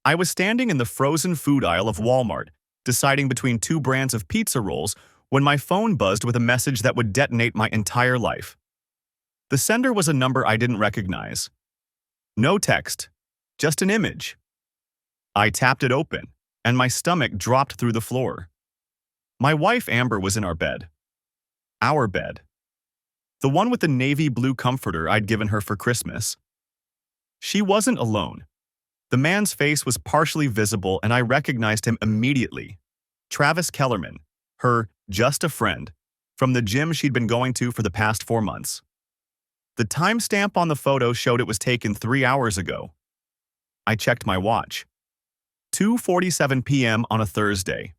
I was standing in the frozen food aisle of Walmart, deciding between two brands of pizza rolls when my phone buzzed with a message that would detonate my entire life. The sender was a number I didn't recognize. No text, just an image. I tapped it open, and my stomach dropped through the floor. My wife Amber was in our bed. Our bed. The one with the navy blue comforter I'd given her for Christmas. She wasn't alone. The man's face was partially visible and I recognized him immediately. Travis Kellerman, her just a friend, from the gym she'd been going to for the past 4 months. The timestamp on the photo showed it was taken 3 hours ago. I checked my watch. 2:47 p.m. on a Thursday.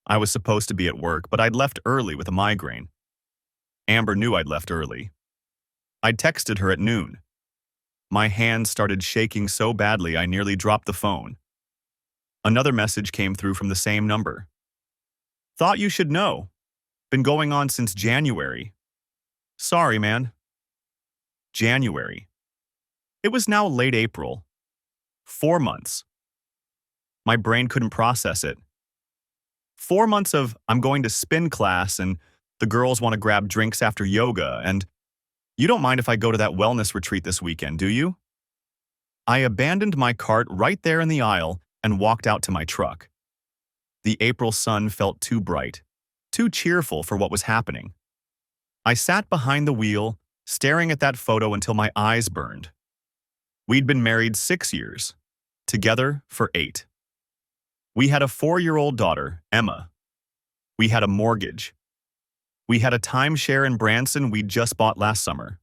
I was supposed to be at work, but I'd left early with a migraine. Amber knew I'd left early. I'd texted her at noon. My hands started shaking so badly I nearly dropped the phone. Another message came through from the same number. Thought you should know. Been going on since January. Sorry, man. January. It was now late April. 4 months. My brain couldn't process it. 4 months of I'm going to spin class and the girls want to grab drinks after yoga and you don't mind if I go to that wellness retreat this weekend, do you? I abandoned my cart right there in the aisle and walked out to my truck. The April sun felt too bright, too cheerful for what was happening. I sat behind the wheel, staring at that photo until my eyes burned. We'd been married 6 years, together for 8. We had a 4-year-old daughter, Emma. We had a mortgage. We had a timeshare in Branson we'd just bought last summer.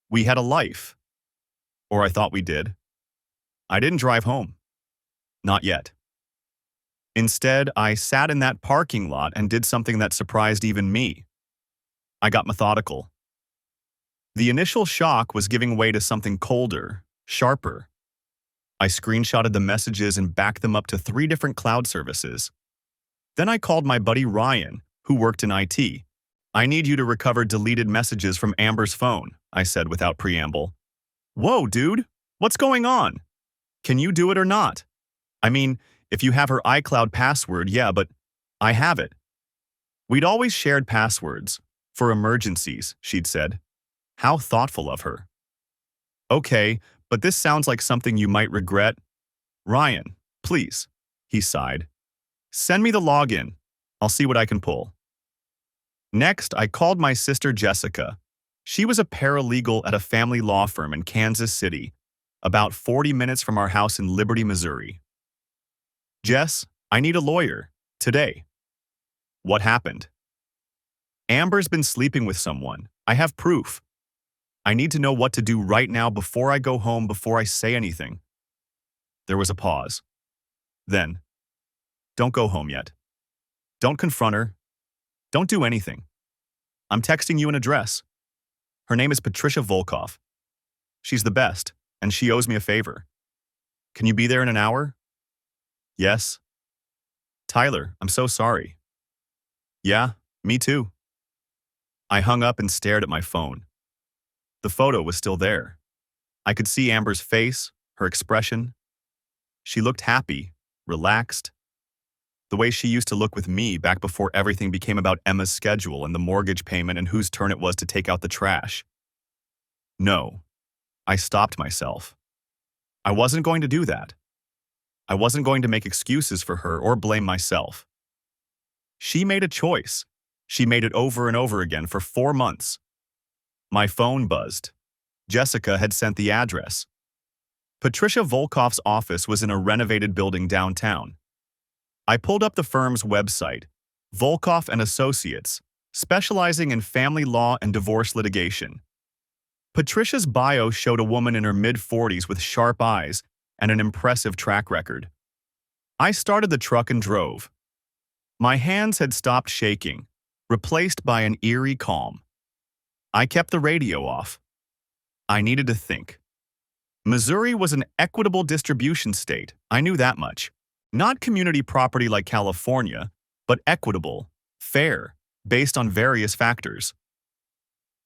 We had a life. Or I thought we did. I didn't drive home. Not yet. Instead, I sat in that parking lot and did something that surprised even me. I got methodical. The initial shock was giving way to something colder, sharper. I screenshotted the messages and backed them up to 3 different cloud services. Then I called my buddy Ryan, who worked in IT. I need you to recover deleted messages from Amber's phone, I said without preamble. Whoa, dude, what's going on? Can you do it or not? I mean, if you have her iCloud password, yeah, but I have it. We'd always shared passwords. For emergencies, she'd said. How thoughtful of her. Okay, but this sounds like something you might regret. Ryan, please, he sighed. Send me the login. I'll see what I can pull. Next, I called my sister Jessica. She was a paralegal at a family law firm in Kansas City, about 40 minutes from our house in Liberty, Missouri. Jess, I need a lawyer, today. What happened? Amber's been sleeping with someone. I have proof. I need to know what to do right now before I go home, before I say anything. There was a pause. Then, don't go home yet. Don't confront her. Don't do anything. I'm texting you an address. Her name is Patricia Volkov. She's the best, and she owes me a favor. Can you be there in an hour? Yes. Tyler, I'm so sorry. Yeah, me too. I hung up and stared at my phone. The photo was still there. I could see Amber's face, her expression. She looked happy, relaxed. The way she used to look with me back before everything became about Emma's schedule and the mortgage payment and whose turn it was to take out the trash. No, I stopped myself. I wasn't going to do that. I wasn't going to make excuses for her or blame myself. She made a choice. She made it over and over again for 4 months. My phone buzzed. Jessica had sent the address. Patricia Volkov's office was in a renovated building downtown. I pulled up the firm's website, Volkov and Associates, specializing in family law and divorce litigation. Patricia's bio showed a woman in her mid-40s with sharp eyes and an impressive track record. I started the truck and drove. My hands had stopped shaking, replaced by an eerie calm. I kept the radio off. I needed to think. Missouri was an equitable distribution state, I knew that much. Not community property like California, but equitable, fair, based on various factors.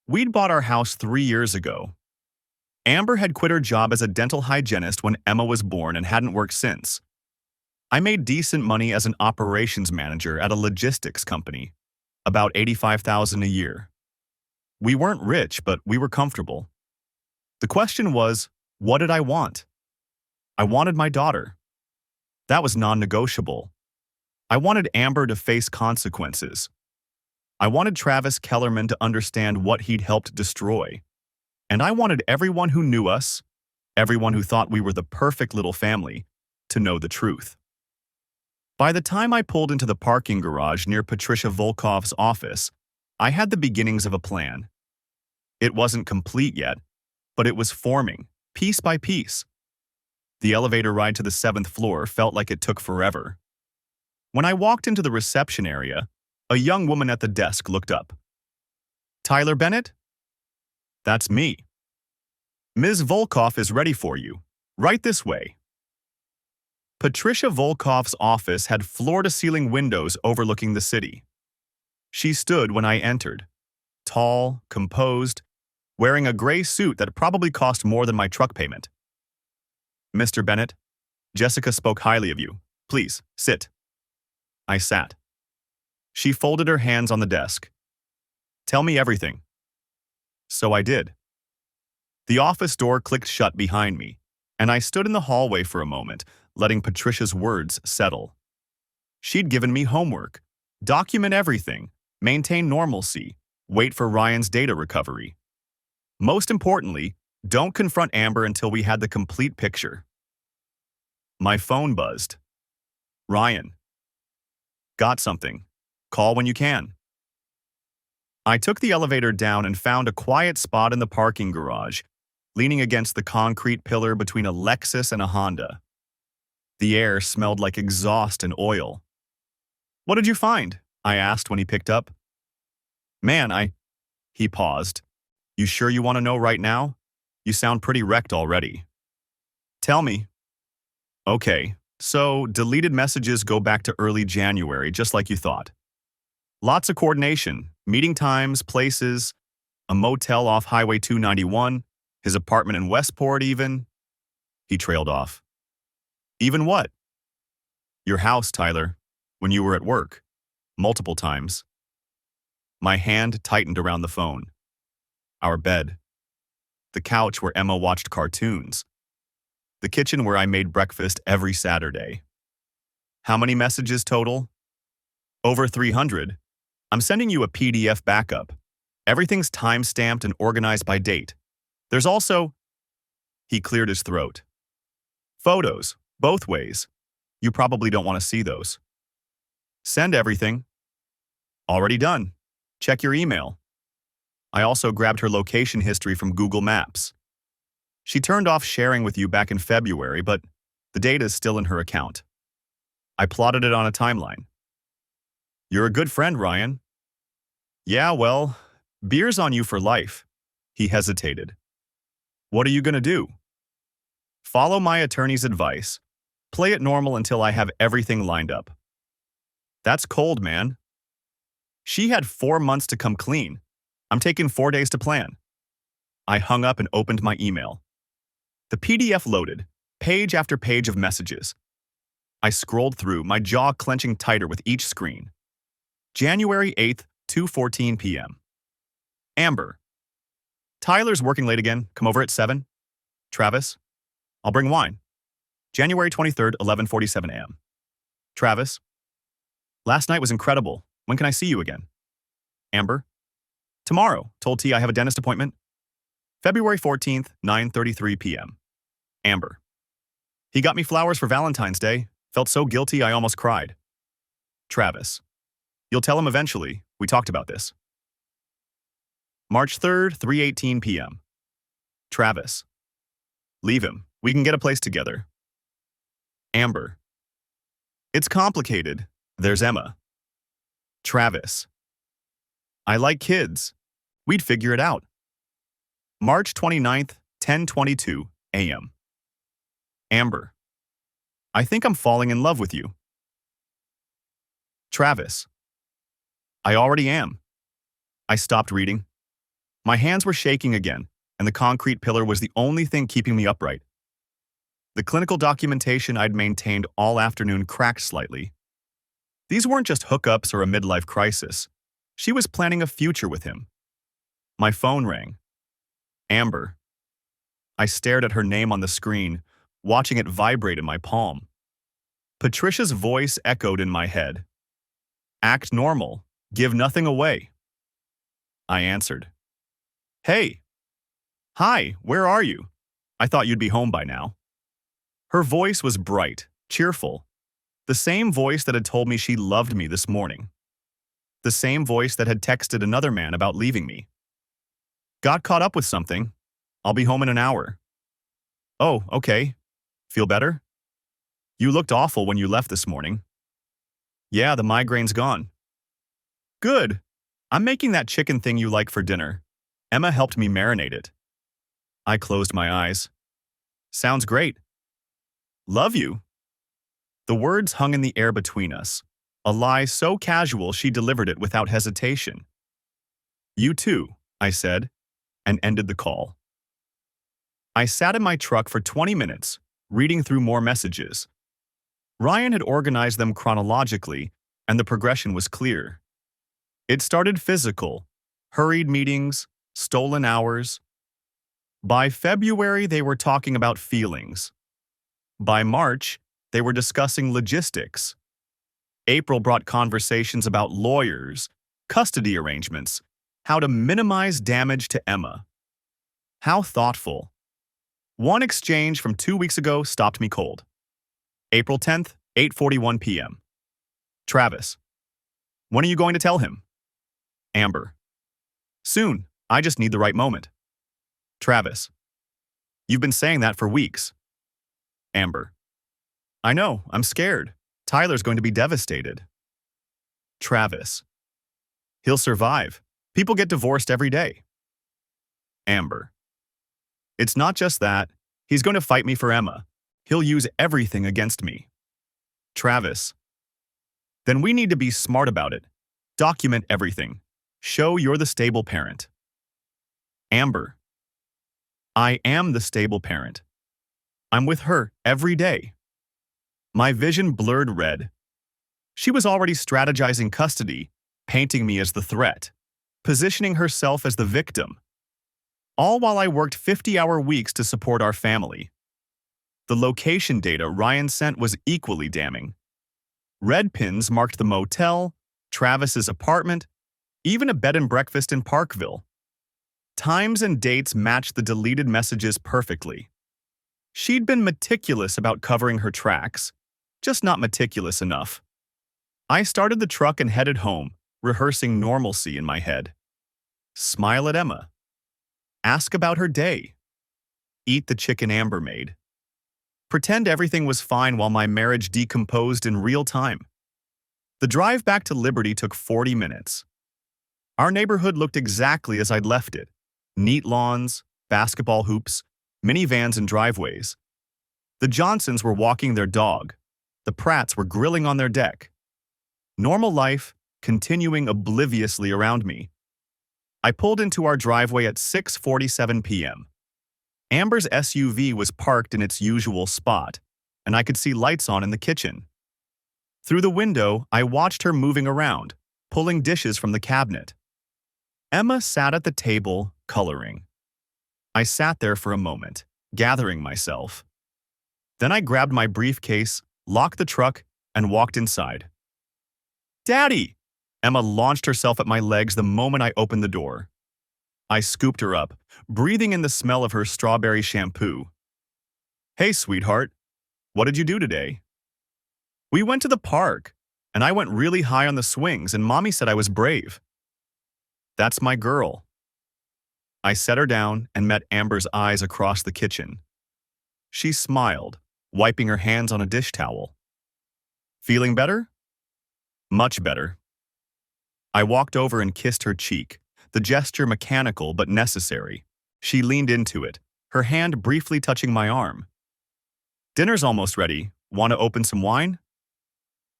We'd bought our house 3 years ago. Amber had quit her job as a dental hygienist when Emma was born and hadn't worked since. I made decent money as an operations manager at a logistics company, about $85,000 a year. We weren't rich, but we were comfortable. The question was, what did I want? I wanted my daughter. That was non-negotiable. I wanted Amber to face consequences. I wanted Travis Kellerman to understand what he'd helped destroy. And I wanted everyone who knew us, everyone who thought we were the perfect little family, to know the truth. By the time I pulled into the parking garage near Patricia Volkov's office, I had the beginnings of a plan. It wasn't complete yet, but it was forming, piece by piece. The elevator ride to the 7th floor felt like it took forever. When I walked into the reception area, a young woman at the desk looked up. "Tyler Bennett?" "That's me." "Ms. Volkov is ready for you. Right this way." Patricia Volkov's office had floor-to-ceiling windows overlooking the city. She stood when I entered, tall, composed, wearing a gray suit that probably cost more than my truck payment. "Mr. Bennett, Jessica spoke highly of you. Please, sit." I sat. She folded her hands on the desk. "Tell me everything." So I did. The office door clicked shut behind me, and I stood in the hallway for a moment, letting Patricia's words settle. She'd given me homework. Document everything, maintain normalcy, wait for Ryan's data recovery. Most importantly, don't confront Amber until we had the complete picture. My phone buzzed. "Ryan. Got something. Call when you can." I took the elevator down and found a quiet spot in the parking garage, leaning against the concrete pillar between a Lexus and a Honda. The air smelled like exhaust and oil. "What did you find?" I asked when he picked up. "Man, He paused. "You sure you want to know right now? You sound pretty wrecked already." "Tell me." "Okay, so deleted messages go back to early January, just like you thought. Lots of coordination, meeting times, places, a motel off Highway 291, his apartment in Westport even." He trailed off. "Even what?" "Your house, Tyler, when you were at work. Multiple times." My hand tightened around the phone. Our bed. The couch where Emma watched cartoons. The kitchen where I made breakfast every Saturday. "How many messages total?" "Over 300. I'm sending you a PDF backup. Everything's time-stamped and organized by date. There's also..." He cleared his throat. "Photos, both ways. You probably don't want to see those." "Send everything." "Already done. Check your email." I also grabbed her location history from Google Maps. "She turned off sharing with you back in February, but the data is still in her account." I plotted it on a timeline. "You're a good friend, Ryan." "Yeah, well, beer's on you for life." He hesitated. "What are you going to do?" "Follow my attorney's advice. Play it normal until I have everything lined up." "That's cold, man." "She had 4 months to come clean. I'm taking 4 days to plan." I hung up and opened my email. The PDF loaded, page after page of messages. I scrolled through, my jaw clenching tighter with each screen. January 8th, 2:14 p.m. Amber. "Tyler's working late again. Come over at 7. Travis. I'll bring wine. January 23rd, 11:47 a.m. Travis. Last night was incredible. When can I see you again? Amber. Tomorrow. Told T I have a dentist appointment. February 14th, 9:33 p.m. Amber. He got me flowers for Valentine's Day. Felt so guilty I almost cried. Travis. You'll tell him eventually. We talked about this. March 3rd, 3:18 p.m. Travis. Leave him. We can get a place together. Amber. It's complicated. There's Emma. Travis. I like kids. We'd figure it out. March 29th, 10:22 a.m. Amber. I think I'm falling in love with you. Travis. I already am. I stopped reading. My hands were shaking again, and the concrete pillar was the only thing keeping me upright. The clinical documentation I'd maintained all afternoon cracked slightly. These weren't just hookups or a midlife crisis. She was planning a future with him. My phone rang. Amber. I stared at her name on the screen, watching it vibrate in my palm. Patricia's voice echoed in my head. Act normal. Give nothing away. I answered. Hey. Hi, where are you? I thought you'd be home by now. Her voice was bright, cheerful. The same voice that had told me she loved me this morning. The same voice that had texted another man about leaving me. Got caught up with something. I'll be home in an hour. Oh, okay. Feel better? You looked awful when you left this morning. Yeah, the migraine's gone. Good. I'm making that chicken thing you like for dinner. Emma helped me marinate it. I closed my eyes. Sounds great. Love you. The words hung in the air between us, a lie so casual she delivered it without hesitation. You too, I said, and ended the call. I sat in my truck for 20 minutes, reading through more messages. Ryan had organized them chronologically, and the progression was clear. It started physical, hurried meetings, stolen hours. By February, they were talking about feelings. By March, they were discussing logistics. April brought conversations about lawyers, custody arrangements, how to minimize damage to Emma. How thoughtful. One exchange from 2 weeks ago stopped me cold. April 10th, 8:41 p.m. Travis. When are you going to tell him? Amber. Soon. I just need the right moment. Travis. You've been saying that for weeks. Amber. I know, I'm scared. Tyler's going to be devastated. Travis. He'll survive. People get divorced every day. Amber. It's not just that. He's going to fight me for Emma. He'll use everything against me. Travis. Then we need to be smart about it. Document everything. Show you're the stable parent. Amber. I am the stable parent. I'm with her every day. My vision blurred red. She was already strategizing custody, painting me as the threat, positioning herself as the victim. All while I worked 50-hour weeks to support our family. The location data Ryan sent was equally damning. Red pins marked the motel, Travis's apartment, even a bed and breakfast in Parkville. Times and dates matched the deleted messages perfectly. She'd been meticulous about covering her tracks, just not meticulous enough. I started the truck and headed home, rehearsing normalcy in my head. Smile at Emma. Ask about her day. Eat the chicken Amber made. Pretend everything was fine while my marriage decomposed in real time. The drive back to Liberty took 40 minutes. Our neighborhood looked exactly as I'd left it. Neat lawns, basketball hoops, minivans and driveways. The Johnsons were walking their dog. The Pratts were grilling on their deck. Normal life, continuing obliviously around me. I pulled into our driveway at 6:47 p.m. Amber's SUV was parked in its usual spot, and I could see lights on in the kitchen. Through the window, I watched her moving around, pulling dishes from the cabinet. Emma sat at the table, coloring. I sat there for a moment, gathering myself. Then I grabbed my briefcase, locked the truck, and walked inside. Daddy! Emma launched herself at my legs the moment I opened the door. I scooped her up, breathing in the smell of her strawberry shampoo. Hey, sweetheart. What did you do today? We went to the park, and I went really high on the swings, and Mommy said I was brave. That's my girl. I set her down and met Amber's eyes across the kitchen. She smiled, wiping her hands on a dish towel. Feeling better? Much better. I walked over and kissed her cheek, the gesture mechanical but necessary. She leaned into it, her hand briefly touching my arm. Dinner's almost ready. Want to open some wine?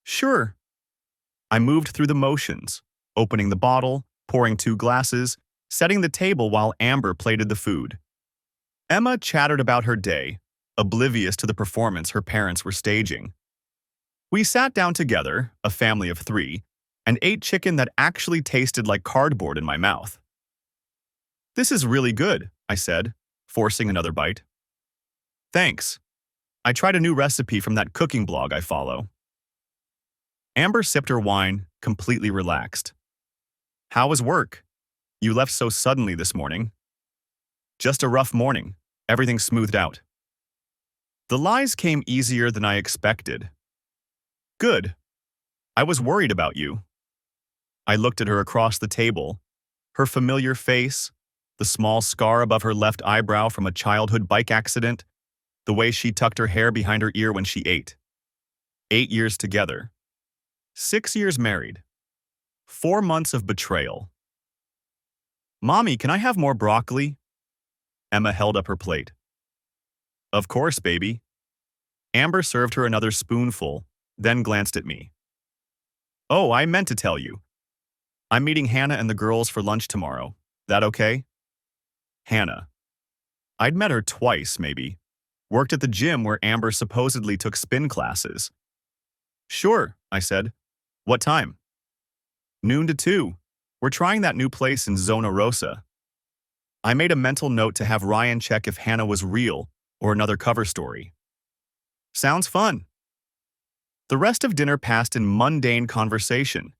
Sure. I moved through the motions, opening the bottle, pouring 2 glasses, setting the table while Amber plated the food. Emma chattered about her day, oblivious to the performance her parents were staging. We sat down together, a family of 3, and ate chicken that actually tasted like cardboard in my mouth. "This is really good," I said, forcing another bite. "Thanks. I tried a new recipe from that cooking blog I follow." Amber sipped her wine, completely relaxed. "How was work? You left so suddenly this morning." "Just a rough morning. Everything smoothed out." The lies came easier than I expected. "Good. I was worried about you." I looked at her across the table, her familiar face, the small scar above her left eyebrow from a childhood bike accident, the way she tucked her hair behind her ear when she ate. 8 years together. 6 years married. 4 months of betrayal. "Mommy, can I have more broccoli?" Emma held up her plate. "Of course, baby." Amber served her another spoonful, then glanced at me. "Oh, I meant to tell you. I'm meeting Hannah and the girls for lunch tomorrow. That okay?" Hannah. I'd met her twice, maybe. Worked at the gym where Amber supposedly took spin classes. "Sure," I said. "What time?" "Noon to 2. We're trying that new place in Zona Rosa." I made a mental note to have Ryan check if Hannah was real or another cover story. "Sounds fun." The rest of dinner passed in mundane conversation.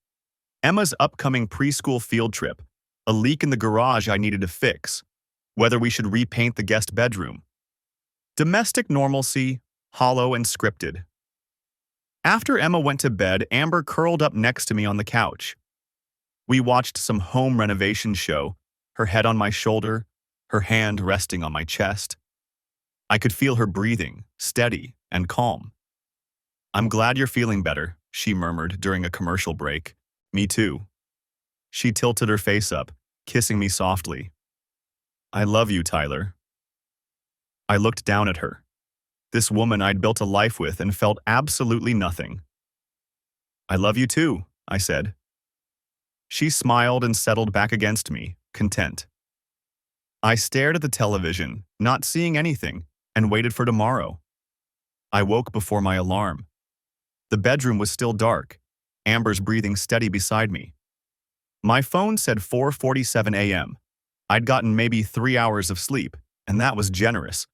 Emma's upcoming preschool field trip, a leak in the garage I needed to fix, whether we should repaint the guest bedroom. Domestic normalcy, hollow and scripted. After Emma went to bed, Amber curled up next to me on the couch. We watched some home renovation show, her head on my shoulder, her hand resting on my chest. I could feel her breathing, steady and calm. "I'm glad you're feeling better," she murmured during a commercial break. "Me too." She tilted her face up, kissing me softly. "I love you, Tyler." I looked down at her. This woman I'd built a life with and felt absolutely nothing. "I love you too," I said. She smiled and settled back against me, content. I stared at the television, not seeing anything, and waited for tomorrow. I woke before my alarm. The bedroom was still dark, Amber's breathing steady beside me. My phone said 4:47 a.m. I'd gotten maybe 3 hours of sleep, and that was generous.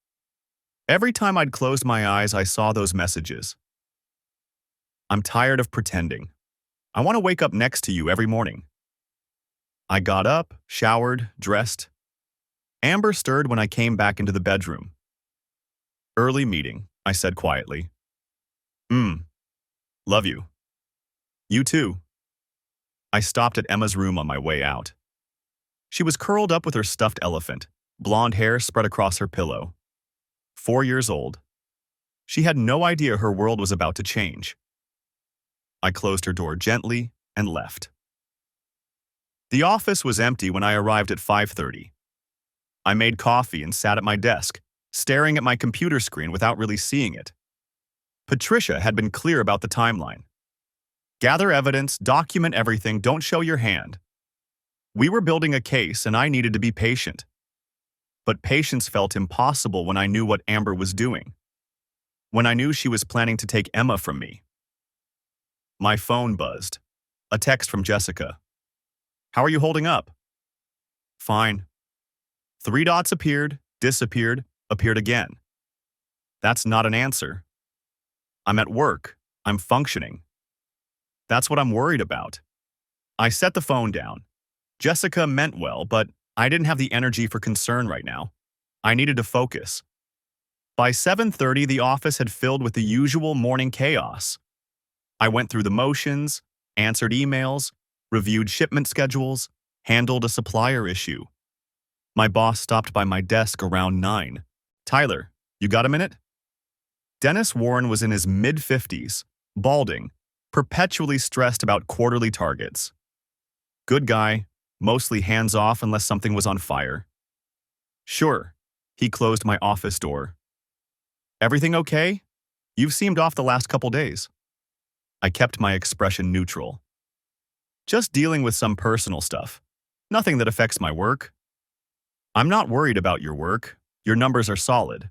Every time I'd closed my eyes, I saw those messages. "I'm tired of pretending. I want to wake up next to you every morning." I got up, showered, dressed. Amber stirred when I came back into the bedroom. "Early meeting," I said quietly. Love you." "You too." I stopped at Emma's room on my way out. She was curled up with her stuffed elephant, blonde hair spread across her pillow. 4 years old. She had no idea her world was about to change. I closed her door gently and left. The office was empty when I arrived at 5:30. I made coffee and sat at my desk, staring at my computer screen without really seeing it. Patricia had been clear about the timeline. Gather evidence, document everything, don't show your hand. We were building a case and I needed to be patient. But patience felt impossible when I knew what Amber was doing. When I knew she was planning to take Emma from me. My phone buzzed. A text from Jessica. "How are you holding up?" "Fine." 3 dots appeared, disappeared, appeared again. That's not an answer. I'm at work. I'm functioning. That's what I'm worried about. I set the phone down. Jessica meant well, but I didn't have the energy for concern right now. I needed to focus. By 7:30, the office had filled with the usual morning chaos. I went through the motions, answered emails, reviewed shipment schedules, handled a supplier issue. My boss stopped by my desk around 9. "Tyler, you got a minute?" Dennis Warren was in his mid-50s, balding, perpetually stressed about quarterly targets. Good guy, mostly hands-off unless something was on fire. "Sure." He closed my office door. "Everything okay? You've seemed off the last couple days." I kept my expression neutral. "Just dealing with some personal stuff. Nothing that affects my work." "I'm not worried about your work. Your numbers are solid.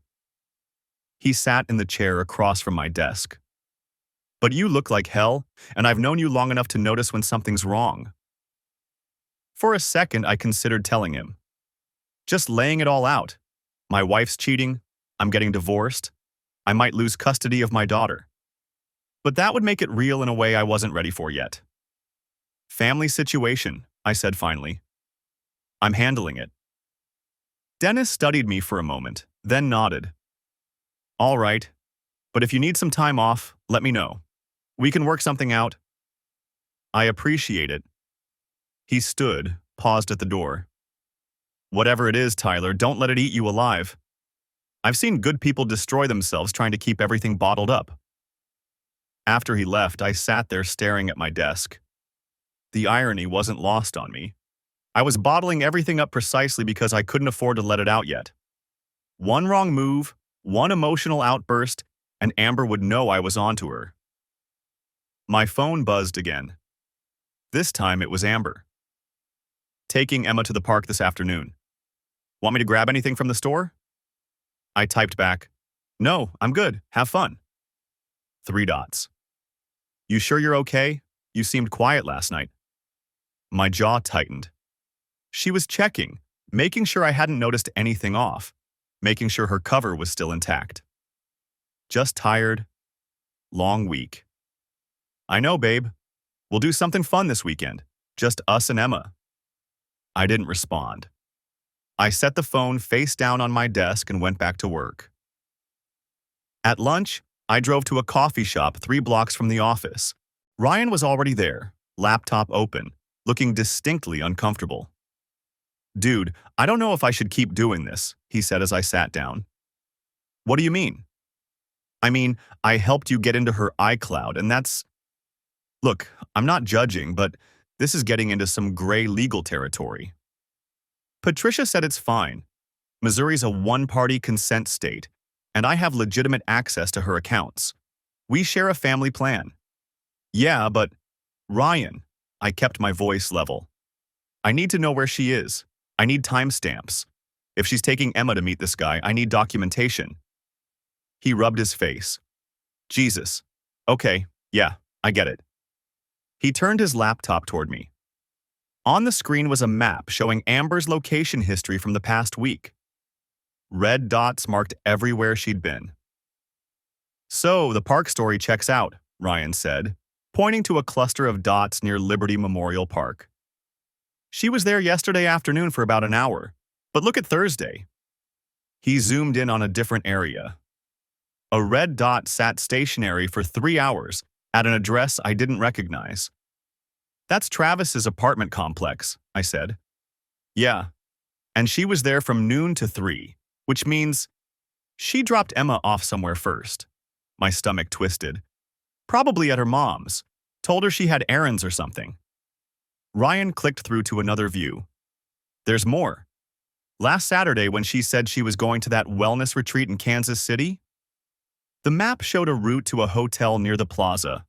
He sat in the chair across from my desk. But you look like hell, and I've known you long enough to notice when something's wrong. For a second, I considered telling him. Just laying it all out. My wife's cheating, I'm getting divorced, I might lose custody of my daughter. But that would make it real in a way I wasn't ready for yet. Family situation, I said finally. I'm handling it. Dennis studied me for a moment, then nodded. All right, but if you need some time off, let me know. We can work something out. I appreciate it. He stood, paused at the door. Whatever it is, Tyler, don't let it eat you alive. I've seen good people destroy themselves trying to keep everything bottled up. After he left, I sat there staring at my desk. The irony wasn't lost on me. I was bottling everything up precisely because I couldn't afford to let it out yet. One wrong move, one emotional outburst, and Amber would know I was onto her. My phone buzzed again. This time it was Amber. Taking Emma to the park this afternoon. Want me to grab anything from the store? I typed back, no, I'm good, have fun. 3 dots. You sure you're okay? You seemed quiet last night. My jaw tightened. She was checking, making sure I hadn't noticed anything off, making sure her cover was still intact. Just tired. Long week. I know, babe. We'll do something fun this weekend. Just us and Emma. I didn't respond. I set the phone face down on my desk and went back to work. At lunch, I drove to a coffee shop 3 blocks from the office. Ryan was already there, laptop open, looking distinctly uncomfortable. Dude, I don't know if I should keep doing this, he said as I sat down. What do you mean? I mean, I helped you get into her iCloud, and that's... Look, I'm not judging, but this is getting into some gray legal territory. Patricia said it's fine. Missouri's a one-party consent state, and I have legitimate access to her accounts. We share a family plan. Yeah, but... Ryan, I kept my voice level. I need to know where she is. I need timestamps. If she's taking Emma to meet this guy, I need documentation. He rubbed his face. Jesus. Okay, yeah, I get it. He turned his laptop toward me. On the screen was a map showing Amber's location history from the past week. Red dots marked everywhere she'd been. So, the park story checks out, Ryan said, pointing to a cluster of dots near Liberty Memorial Park. She was there yesterday afternoon for about an hour, but look at Thursday. He zoomed in on a different area. A red dot sat stationary for 3 hours at an address I didn't recognize. That's Travis's apartment complex, I said. Yeah, and she was there from noon to 3, which means she dropped Emma off somewhere first. My stomach twisted. Probably at her mom's. Told her she had errands or something. Ryan clicked through to another view. There's more. Last Saturday when she said she was going to that wellness retreat in Kansas City, the map showed a route to a hotel near the plaza.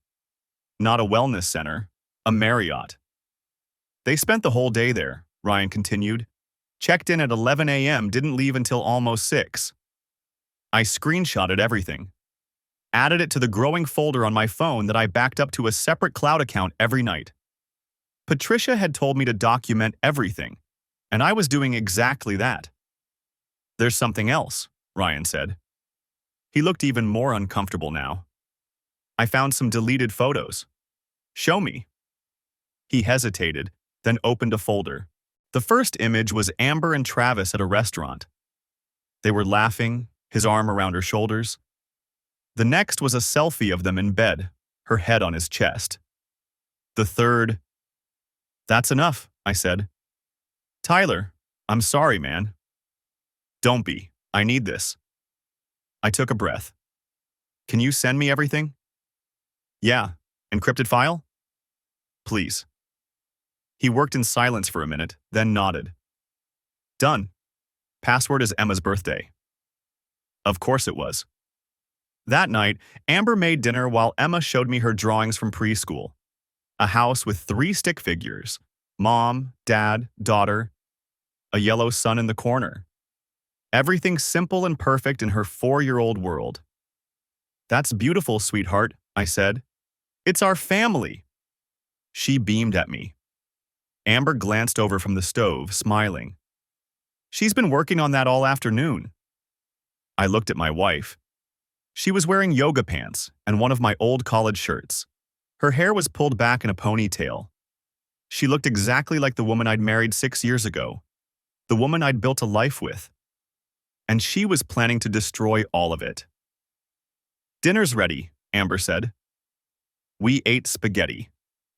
Not a wellness center, a Marriott. They spent the whole day there, Ryan continued. Checked in at 11 a.m., didn't leave until almost 6. I screenshotted everything. Added it to the growing folder on my phone that I backed up to a separate cloud account every night. Patricia had told me to document everything, and I was doing exactly that. There's something else, Ryan said. He looked even more uncomfortable now. I found some deleted photos. Show me. He hesitated, then opened a folder. The first image was Amber and Travis at a restaurant. They were laughing, his arm around her shoulders. The next was a selfie of them in bed, her head on his chest. The third... That's enough, I said. Tyler, I'm sorry, man. Don't be. I need this. I took a breath. Can you send me everything? Yeah. Encrypted file? Please. He worked in silence for a minute, then nodded. Done. Password is Emma's birthday. Of course it was. That night, Amber made dinner while Emma showed me her drawings from preschool. A house with 3 stick figures, mom, dad, daughter, a yellow sun in the corner. Everything simple and perfect in her 4-year-old world. "That's beautiful, sweetheart," I said. "It's our family." She beamed at me. Amber glanced over from the stove, smiling. "She's been working on that all afternoon." I looked at my wife. She was wearing yoga pants and one of my old college shirts. Her hair was pulled back in a ponytail. She looked exactly like the woman I'd married 6 years ago, the woman I'd built a life with. And she was planning to destroy all of it. "Dinner's ready," Amber said. We ate spaghetti.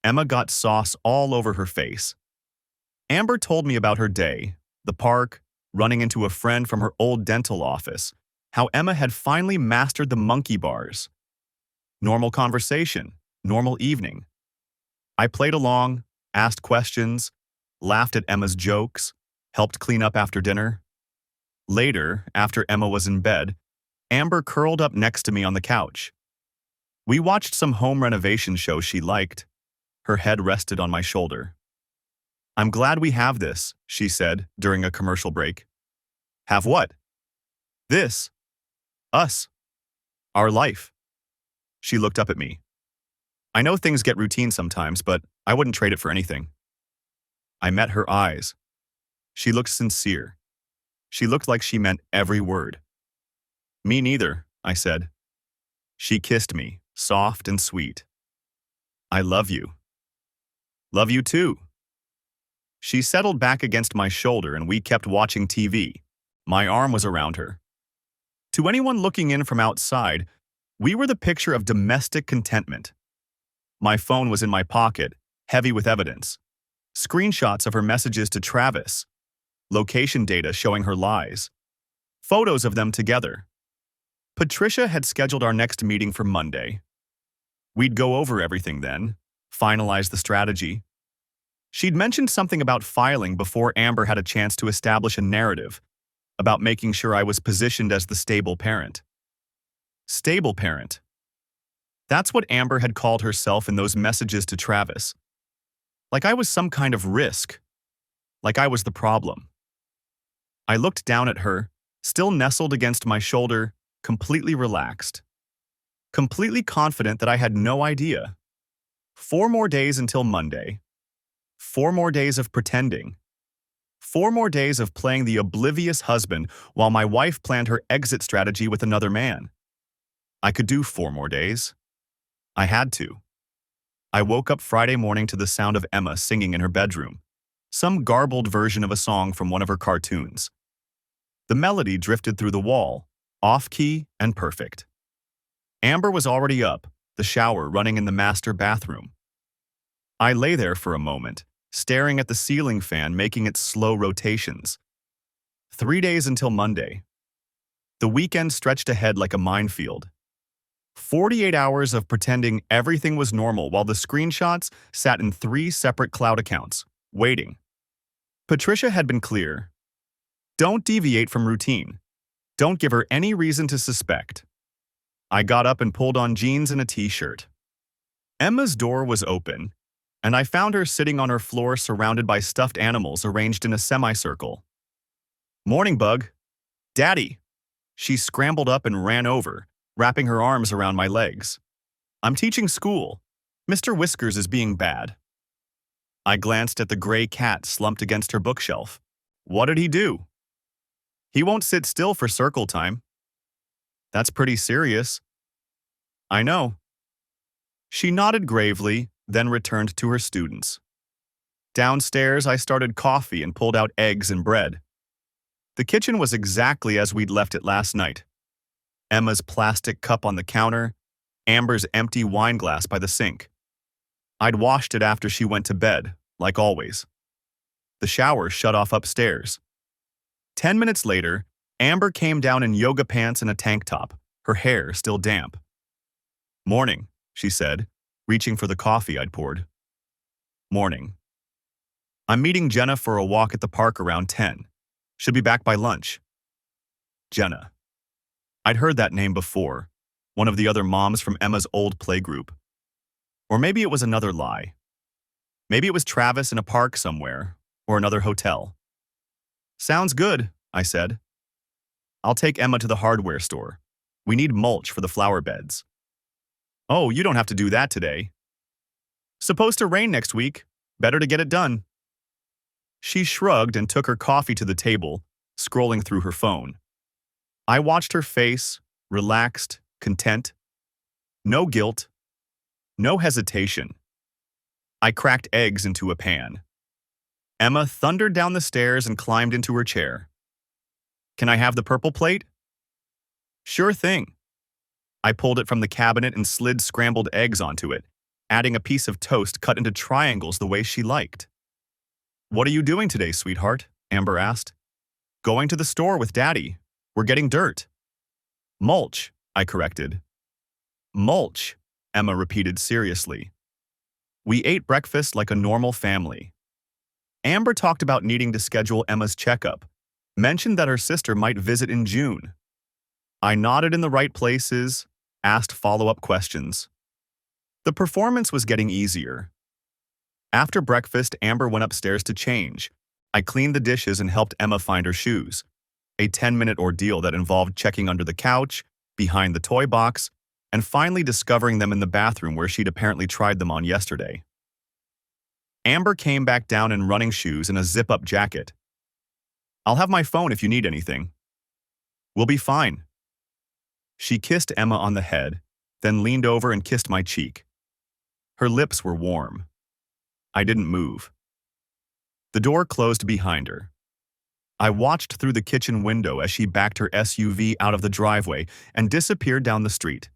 Emma got sauce all over her face. Amber told me about her day, the park, running into a friend from her old dental office, how Emma had finally mastered the monkey bars. Normal conversation, normal evening. I played along, asked questions, laughed at Emma's jokes, helped clean up after dinner. Later, after Emma was in bed, Amber curled up next to me on the couch. We watched some home renovation show she liked. Her head rested on my shoulder. "I'm glad we have this," she said during a commercial break. "Have what?" "This. Us. Our life." She looked up at me. "I know things get routine sometimes, but I wouldn't trade it for anything." I met her eyes. She looked sincere. She looked like she meant every word. "Me neither," I said. She kissed me, soft and sweet. "I love you." "Love you too." She settled back against my shoulder and we kept watching TV. My arm was around her. To anyone looking in from outside, we were the picture of domestic contentment. My phone was in my pocket, heavy with evidence. Screenshots of her messages to Travis. Location data showing her lies. Photos of them together. Patricia had scheduled our next meeting for Monday. We'd go over everything then, finalize the strategy. She'd mentioned something about filing before Amber had a chance to establish a narrative, about making sure I was positioned as the stable parent. Stable parent. That's what Amber had called herself in those messages to Travis. Like I was some kind of risk. Like I was the problem. I looked down at her, still nestled against my shoulder, completely relaxed. Completely confident that I had no idea. 4 more days until Monday. 4 more days of pretending. 4 more days of playing the oblivious husband while my wife planned her exit strategy with another man. I could do 4 more days. I had to. I woke up Friday morning to the sound of Emma singing in her bedroom, some garbled version of a song from one of her cartoons. The melody drifted through the wall, off-key and perfect. Amber was already up, the shower running in the master bathroom. I lay there for a moment, staring at the ceiling fan making its slow rotations. 3 days until Monday. The weekend stretched ahead like a minefield. 48 hours of pretending everything was normal while the screenshots sat in 3 separate cloud accounts, waiting. Patricia had been clear. Don't deviate from routine. Don't give her any reason to suspect. I got up and pulled on jeans and a t-shirt. Emma's door was open, and I found her sitting on her floor surrounded by stuffed animals arranged in a semicircle. "Morning, Bug." "Daddy." She scrambled up and ran over, wrapping her arms around my legs. "I'm teaching school. Mr. Whiskers is being bad." I glanced at the gray cat slumped against her bookshelf. "What did he do?" "He won't sit still for circle time." "That's pretty serious." "I know." She nodded gravely, then returned to her students. Downstairs, I started coffee and pulled out eggs and bread. The kitchen was exactly as we'd left it last night. Emma's plastic cup on the counter, Amber's empty wine glass by the sink. I'd washed it after she went to bed, like always. The shower shut off upstairs. 10 minutes later, Amber came down in yoga pants and a tank top, her hair still damp. "Morning," she said, reaching for the coffee I'd poured. "Morning. I'm meeting Jenna for a walk at the park around 10. Should be back by lunch." Jenna. I'd heard that name before, one of the other moms from Emma's old playgroup. Or maybe it was another lie. Maybe it was Travis in a park somewhere, or another hotel. "Sounds good," I said. I'll take Emma to the hardware store. We need mulch for the flower beds. Oh, you don't have to do that today. Supposed to rain next week. Better to get it done. She shrugged and took her coffee to the table, scrolling through her phone. I watched her face, relaxed, content. No guilt. No hesitation. I cracked eggs into a pan. Emma thundered down the stairs and climbed into her chair. Can I have the purple plate? Sure thing. I pulled it from the cabinet and slid scrambled eggs onto it, adding a piece of toast cut into triangles the way she liked. What are you doing today, sweetheart? Amber asked. Going to the store with Daddy. We're getting dirt. Mulch, I corrected. Mulch, Emma repeated seriously. We ate breakfast like a normal family. Amber talked about needing to schedule Emma's checkup, mentioned that her sister might visit in June. I nodded in the right places, asked follow-up questions. The performance was getting easier. After breakfast, Amber went upstairs to change. I cleaned the dishes and helped Emma find her shoes. A 10-minute ordeal that involved checking under the couch, behind the toy box, and finally discovering them in the bathroom where she'd apparently tried them on yesterday. Amber came back down in running shoes and a zip-up jacket. I'll have my phone if you need anything. We'll be fine. She kissed Emma on the head, then leaned over and kissed my cheek. Her lips were warm. I didn't move. The door closed behind her. I watched through the kitchen window as she backed her SUV out of the driveway and disappeared down the street.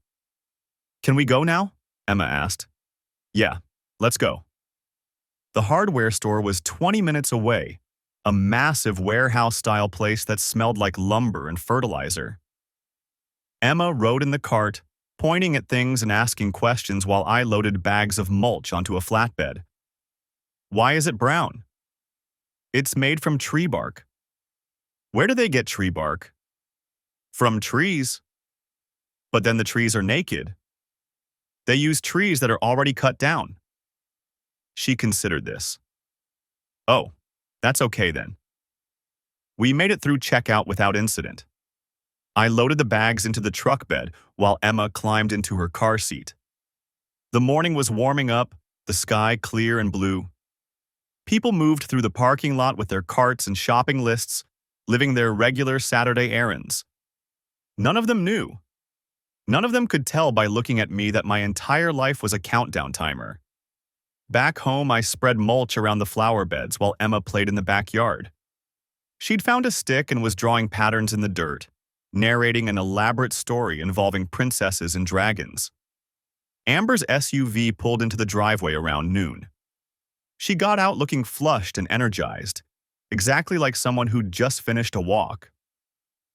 Can we go now? Emma asked. Yeah, let's go. The hardware store was 20 minutes away, a massive warehouse-style place that smelled like lumber and fertilizer. Emma rode in the cart, pointing at things and asking questions while I loaded bags of mulch onto a flatbed. Why is it brown? It's made from tree bark. Where do they get tree bark? From trees. But then the trees are naked. They use trees that are already cut down. She considered this. Oh, that's okay then. We made it through checkout without incident. I loaded the bags into the truck bed while Emma climbed into her car seat. The morning was warming up, the sky clear and blue. People moved through the parking lot with their carts and shopping lists, living their regular Saturday errands. None of them knew. None of them could tell by looking at me that my entire life was a countdown timer. Back home, I spread mulch around the flower beds while Emma played in the backyard. She'd found a stick and was drawing patterns in the dirt, narrating an elaborate story involving princesses and dragons. Amber's SUV pulled into the driveway around noon. She got out looking flushed and energized, exactly like someone who'd just finished a walk.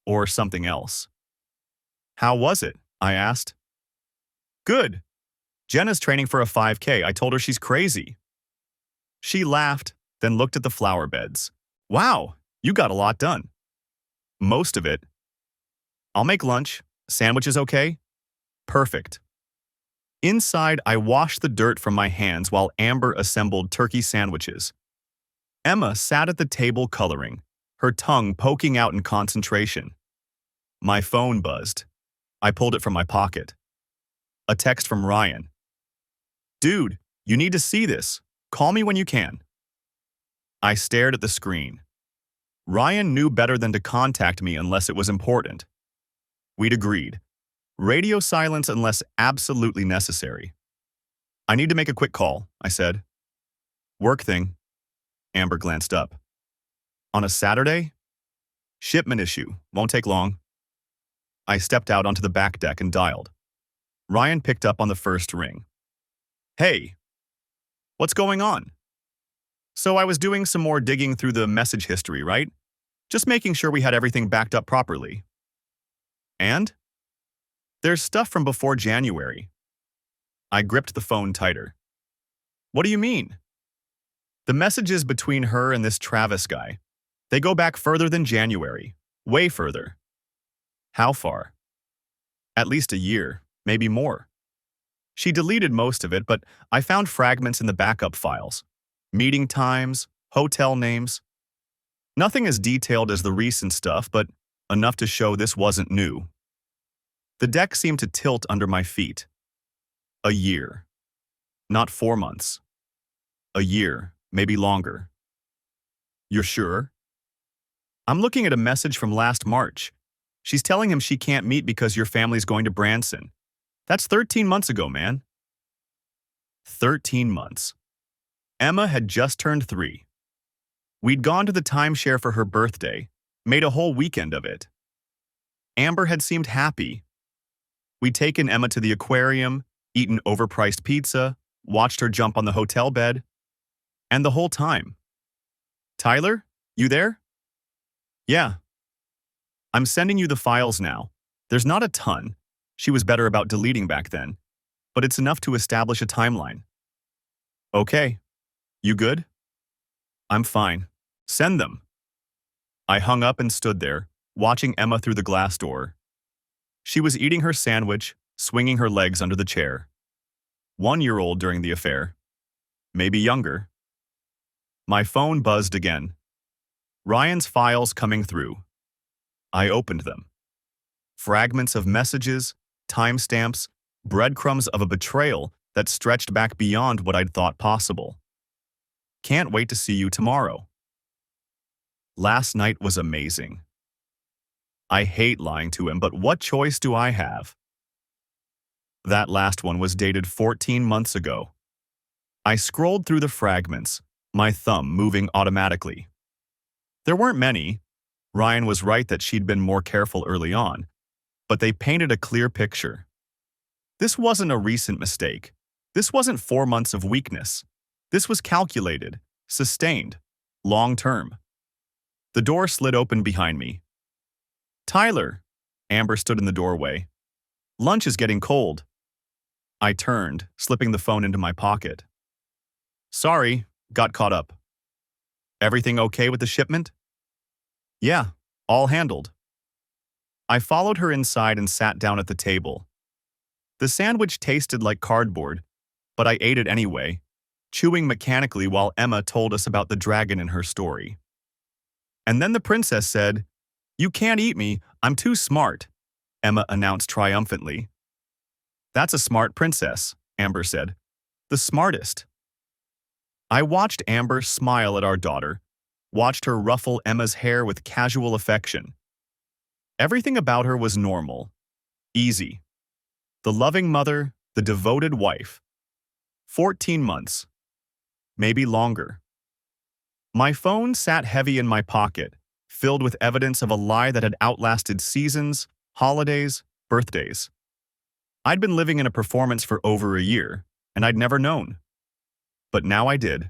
Or something else. How was it? I asked. Good. Jenna's training for a 5K. I told her she's crazy. She laughed, then looked at the flower beds. Wow, you got a lot done. Most of it. I'll make lunch. Sandwiches okay? Perfect. Inside, I washed the dirt from my hands while Amber assembled turkey sandwiches. Emma sat at the table coloring, her tongue poking out in concentration. My phone buzzed. I pulled it from my pocket. A text from Ryan. Dude, you need to see this. Call me when you can. I stared at the screen. Ryan knew better than to contact me unless it was important. We'd agreed. Radio silence unless absolutely necessary. I need to make a quick call, I said. Work thing. Amber glanced up. On a Saturday? Shipment issue. Won't take long. I stepped out onto the back deck and dialed. Ryan picked up on the first ring. Hey. What's going on? So I was doing some more digging through the message history, right? Just making sure we had everything backed up properly. And? There's stuff from before January. I gripped the phone tighter. What do you mean? The messages between her and this Travis guy, they go back further than January. Way further. How far? At least a year, maybe more. She deleted most of it, but I found fragments in the backup files. Meeting times, hotel names. Nothing as detailed as the recent stuff, but enough to show this wasn't new. The deck seemed to tilt under my feet. A year. Not 4 months. A year, maybe longer. You're sure? I'm looking at a message from last March. She's telling him she can't meet because your family's going to Branson. That's 13 months ago, man. 13 months. Emma had just turned 3. We'd gone to the timeshare for her birthday, made a whole weekend of it. Amber had seemed happy. We'd taken Emma to the aquarium, eaten overpriced pizza, watched her jump on the hotel bed. And the whole time. Tyler, you there? Yeah. I'm sending you the files now. There's not a ton. She was better about deleting back then. But it's enough to establish a timeline. Okay. You good? I'm fine. Send them. I hung up and stood there, watching Emma through the glass door. She was eating her sandwich, swinging her legs under the chair. 1-year-old during the affair. Maybe younger. My phone buzzed again. Ryan's files coming through. I opened them. Fragments of messages, timestamps, breadcrumbs of a betrayal that stretched back beyond what I'd thought possible. Can't wait to see you tomorrow. Last night was amazing. I hate lying to him, but what choice do I have? That last one was dated 14 months ago. I scrolled through the fragments, my thumb moving automatically. There weren't many. Ryan was right that she'd been more careful early on, but they painted a clear picture. This wasn't a recent mistake. This wasn't 4 months of weakness. This was calculated, sustained, long-term. The door slid open behind me. Tyler, Amber stood in the doorway. Lunch is getting cold. I turned, slipping the phone into my pocket. Sorry, got caught up. Everything okay with the shipment? Yeah, all handled. I followed her inside and sat down at the table. The sandwich tasted like cardboard, but I ate it anyway, chewing mechanically while Emma told us about the dragon in her story. And then the princess said, "You can't eat me, I'm too smart," Emma announced triumphantly. That's a smart princess, Amber said. The smartest. I watched Amber smile at our daughter, watched her ruffle Emma's hair with casual affection. Everything about her was normal, easy. The loving mother, the devoted wife. 14 months. Maybe longer. My phone sat heavy in my pocket, filled with evidence of a lie that had outlasted seasons, holidays, birthdays. I'd been living in a performance for over a year, and I'd never known. But now I did.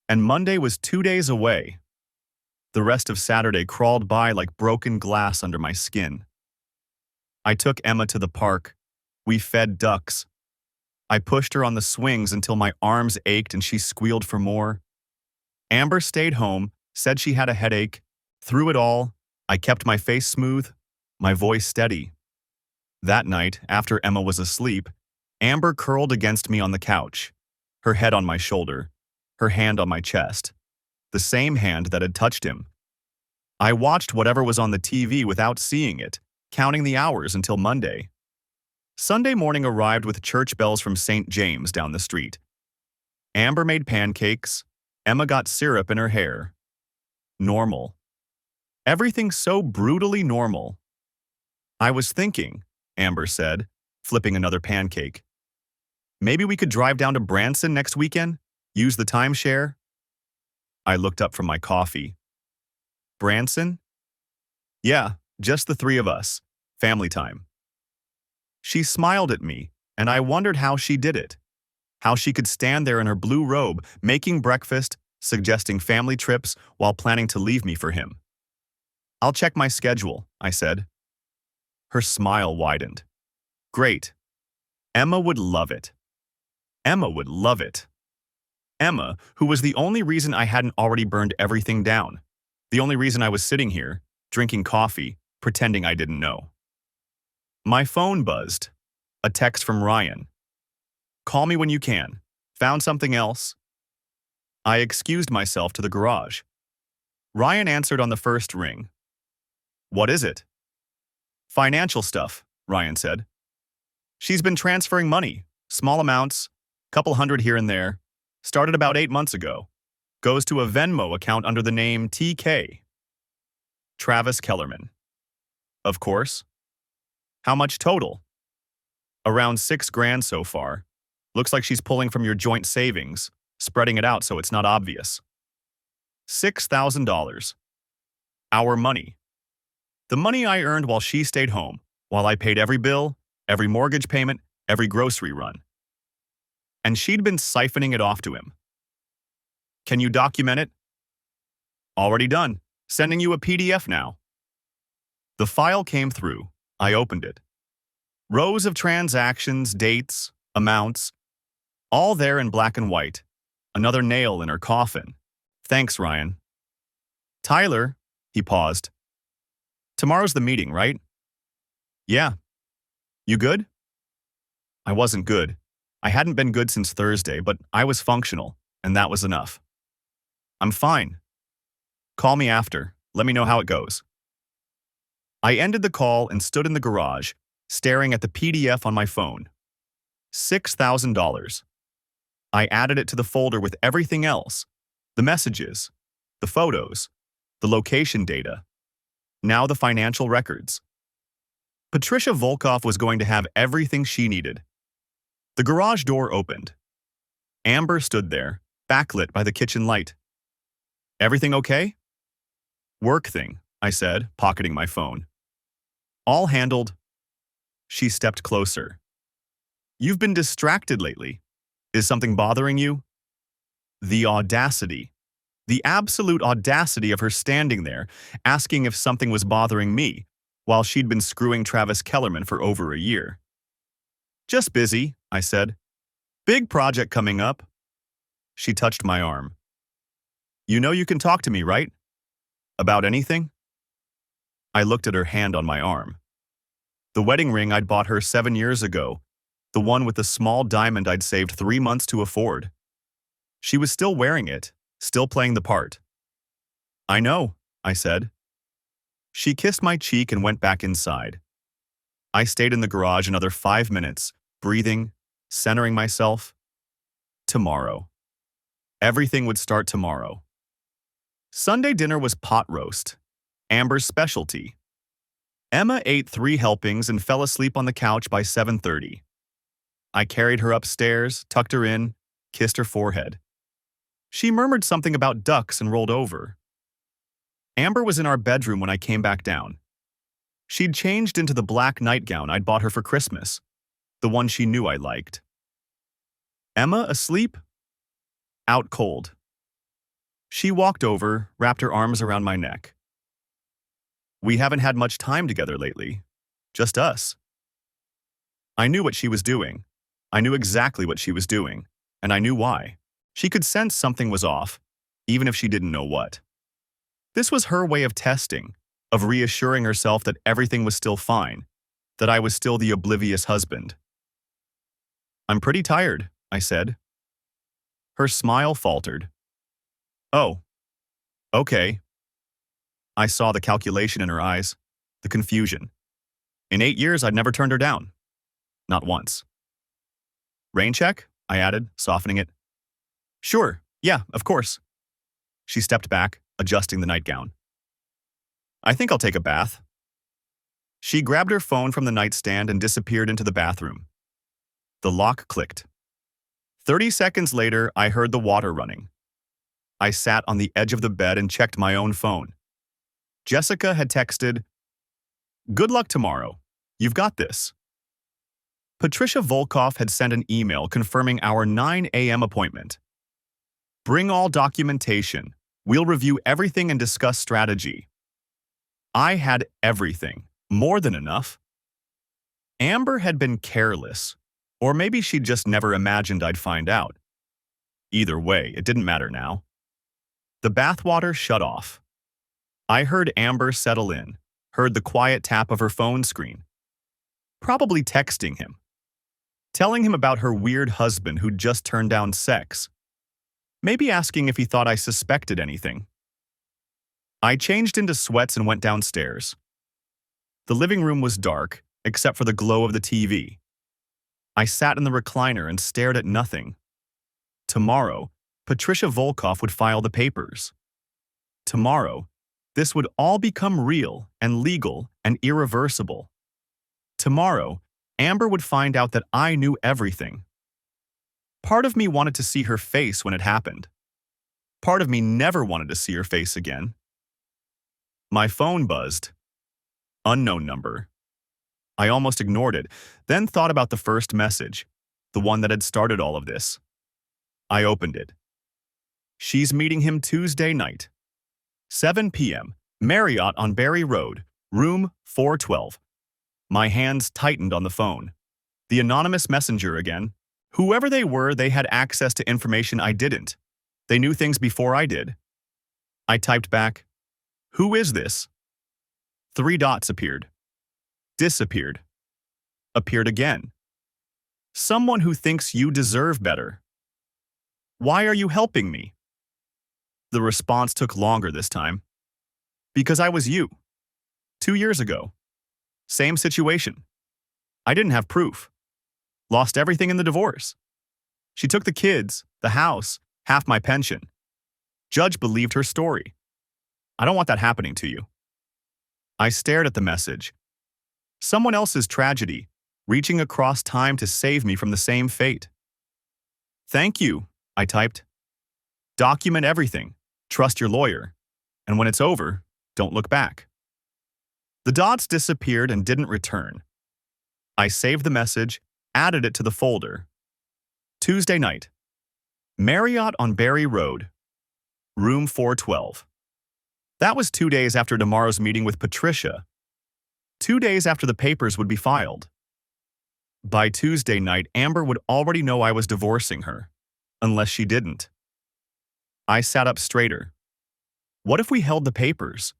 And Monday was 2 days away. The rest of Saturday crawled by like broken glass under my skin. I took Emma to the park. We fed ducks. I pushed her on the swings until my arms ached and she squealed for more. Amber stayed home, said she had a headache. Through it all, I kept my face smooth, my voice steady. That night, after Emma was asleep, Amber curled against me on the couch, her head on my shoulder, her hand on my chest, the same hand that had touched him. I watched whatever was on the TV without seeing it, counting the hours until Monday. Sunday morning arrived with church bells from St. James down the street. Amber made pancakes. Emma got syrup in her hair. Normal. Everything so brutally normal. I was thinking, Amber said, flipping another pancake. Maybe we could drive down to Branson next weekend? Use the timeshare? I looked up from my coffee. Branson? Yeah, just the 3 of us. Family time. She smiled at me, and I wondered how she did it. How she could stand there in her blue robe, making breakfast, suggesting family trips while planning to leave me for him. I'll check my schedule, I said. Her smile widened. Great. Emma would love it. Emma would love it. Emma, who was the only reason I hadn't already burned everything down. The only reason I was sitting here, drinking coffee, pretending I didn't know. My phone buzzed. A text from Ryan. Call me when you can. Found something else? I excused myself to the garage. Ryan answered on the first ring. What is it? Financial stuff, Ryan said. She's been transferring money, small amounts, couple hundred here and there. Started about 8 months ago. Goes to a Venmo account under the name TK. Travis Kellerman. Of course. How much total? Around 6 grand so far. Looks like she's pulling from your joint savings, spreading it out so it's not obvious. $6,000. Our money. The money I earned while she stayed home, while I paid every bill, every mortgage payment, every grocery run. And she'd been siphoning it off to him. Can you document it? Already done. Sending you a PDF now. The file came through. I opened it. Rows of transactions, dates, amounts, all there in black and white. Another nail in her coffin. Thanks, Ryan. Tyler, he paused. Tomorrow's the meeting, right? Yeah. You good? I wasn't good. I hadn't been good since Thursday, but I was functional, and that was enough. I'm fine. Call me after. Let me know how it goes. I ended the call and stood in the garage, staring at the PDF on my phone. $6,000. I added it to the folder with everything else. The messages, the photos, the location data. Now the financial records. Patricia Volkov was going to have everything she needed. The garage door opened. Amber stood there, backlit by the kitchen light. Everything okay? Work thing, I said, pocketing my phone. All handled. She stepped closer. You've been distracted lately. Is something bothering you? The audacity. The absolute audacity of her standing there, asking if something was bothering me, while she'd been screwing Travis Kellerman for over a year. Just busy, I said. Big project coming up. She touched my arm. You know you can talk to me, right? About anything? I looked at her hand on my arm. The wedding ring I'd bought her 7 years ago, the one with the small diamond I'd saved 3 months to afford. She was still wearing it, still playing the part. I know, I said. She kissed my cheek and went back inside. I stayed in the garage another 5 minutes, breathing, centering myself. Tomorrow. Everything would start tomorrow. Sunday dinner was pot roast, Amber's specialty. Emma ate 3 helpings and fell asleep on the couch by 7:30. I carried her upstairs, tucked her in, kissed her forehead. She murmured something about ducks and rolled over. Amber was in our bedroom when I came back down. She'd changed into the black nightgown I'd bought her for Christmas, the one she knew I liked. Emma asleep? Out cold. She walked over, wrapped her arms around my neck. We haven't had much time together lately. Just us. I knew what she was doing. I knew exactly what she was doing, and I knew why. She could sense something was off, even if she didn't know what. This was her way of testing, of reassuring herself that everything was still fine, that I was still the oblivious husband. I'm pretty tired, I said. Her smile faltered. Oh. Okay. I saw the calculation in her eyes, the confusion. In 8 years, I'd never turned her down. Not once. Rain check? I added, softening it. Sure, yeah, of course. She stepped back, adjusting the nightgown. I think I'll take a bath. She grabbed her phone from the nightstand and disappeared into the bathroom. The lock clicked. 30 seconds later, I heard the water running. I sat on the edge of the bed and checked my own phone. Jessica had texted, "Good luck tomorrow. You've got this." Patricia Volkov had sent an email confirming our 9 a.m. appointment. Bring all documentation. We'll review everything and discuss strategy. I had everything, more than enough. Amber had been careless, or maybe she'd just never imagined I'd find out. Either way, it didn't matter now. The bathwater shut off. I heard Amber settle in, heard the quiet tap of her phone screen. Probably texting him. Telling him about her weird husband who'd just turned down sex. Maybe asking if he thought I suspected anything. I changed into sweats and went downstairs. The living room was dark, except for the glow of the TV. I sat in the recliner and stared at nothing. Tomorrow, Patricia Volkov would file the papers. Tomorrow, this would all become real and legal and irreversible. Tomorrow, Amber would find out that I knew everything. Part of me wanted to see her face when it happened. Part of me never wanted to see her face again. My phone buzzed. Unknown number. I almost ignored it, then thought about the first message, the one that had started all of this. I opened it. She's meeting him Tuesday night. 7 p.m., Marriott on Barry Road, room 412. My hands tightened on the phone. The anonymous messenger again. Whoever they were, they had access to information I didn't. They knew things before I did. I typed back, "Who is this?" 3 dots appeared. Disappeared. Appeared again. Someone who thinks you deserve better. Why are you helping me? The response took longer this time. Because I was you. 2 years ago. Same situation. I didn't have proof. Lost everything in the divorce. She took the kids, the house, half my pension. Judge believed her story. I don't want that happening to you. I stared at the message. Someone else's tragedy, reaching across time to save me from the same fate. Thank you, I typed. Document everything. Trust your lawyer. And when it's over, don't look back. The dots disappeared and didn't return. I saved the message, added it to the folder. Tuesday night. Marriott on Barry Road, room 412. That was 2 days after tomorrow's meeting with Patricia. 2 days after the papers would be filed. By Tuesday night, Amber would already know I was divorcing her, unless she didn't. I sat up straighter. What if we held the papers?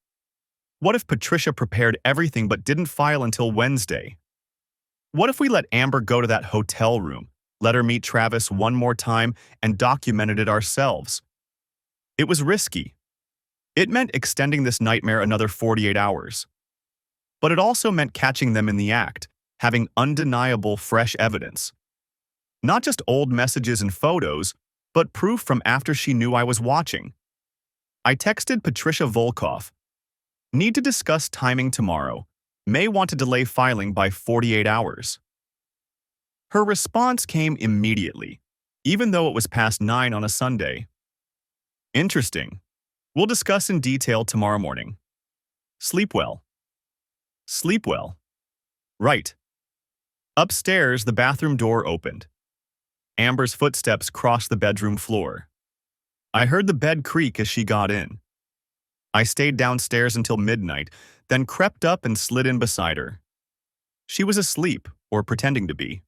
What if Patricia prepared everything but didn't file until Wednesday? What if we let Amber go to that hotel room, let her meet Travis one more time, and documented it ourselves? It was risky. It meant extending this nightmare another 48 hours. But it also meant catching them in the act, having undeniable, fresh evidence. Not just old messages and photos, but proof from after she knew I was watching. I texted Patricia Volkov. Need to discuss timing tomorrow. May want to delay filing by 48 hours. Her response came immediately, even though it was past 9 on a Sunday. Interesting. We'll discuss in detail tomorrow morning. Sleep well. Sleep well. Right. Upstairs, the bathroom door opened. Amber's footsteps crossed the bedroom floor. I heard the bed creak as she got in. I stayed downstairs until midnight, then crept up and slid in beside her. She was asleep, or pretending to be.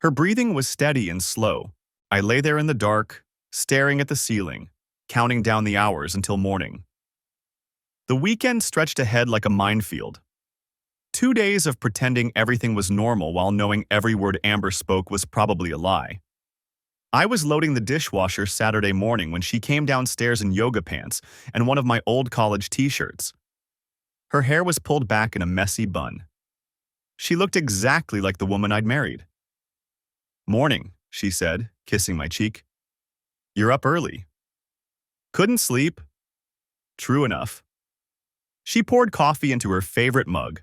Her breathing was steady and slow. I lay there in the dark, staring at the ceiling, counting down the hours until morning. The weekend stretched ahead like a minefield. 2 days of pretending everything was normal while knowing every word Amber spoke was probably a lie. I was loading the dishwasher Saturday morning when she came downstairs in yoga pants and one of my old college t-shirts. Her hair was pulled back in a messy bun. She looked exactly like the woman I'd married. "Morning," she said, kissing my cheek. "You're up early." "Couldn't sleep." True enough. She poured coffee into her favorite mug,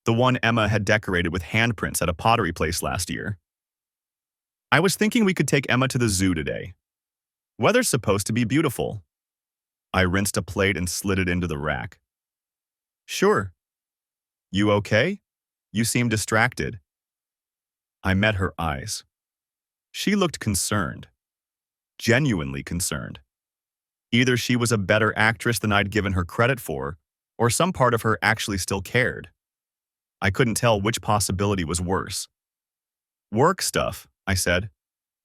the one Emma had decorated with handprints at a pottery place last year. "I was thinking we could take Emma to the zoo today. Weather's supposed to be beautiful." I rinsed a plate and slid it into the rack. "Sure." "You okay? You seem distracted." I met her eyes. She looked concerned. Genuinely concerned. Either she was a better actress than I'd given her credit for, or some part of her actually still cared. I couldn't tell which possibility was worse. "Work stuff," I said.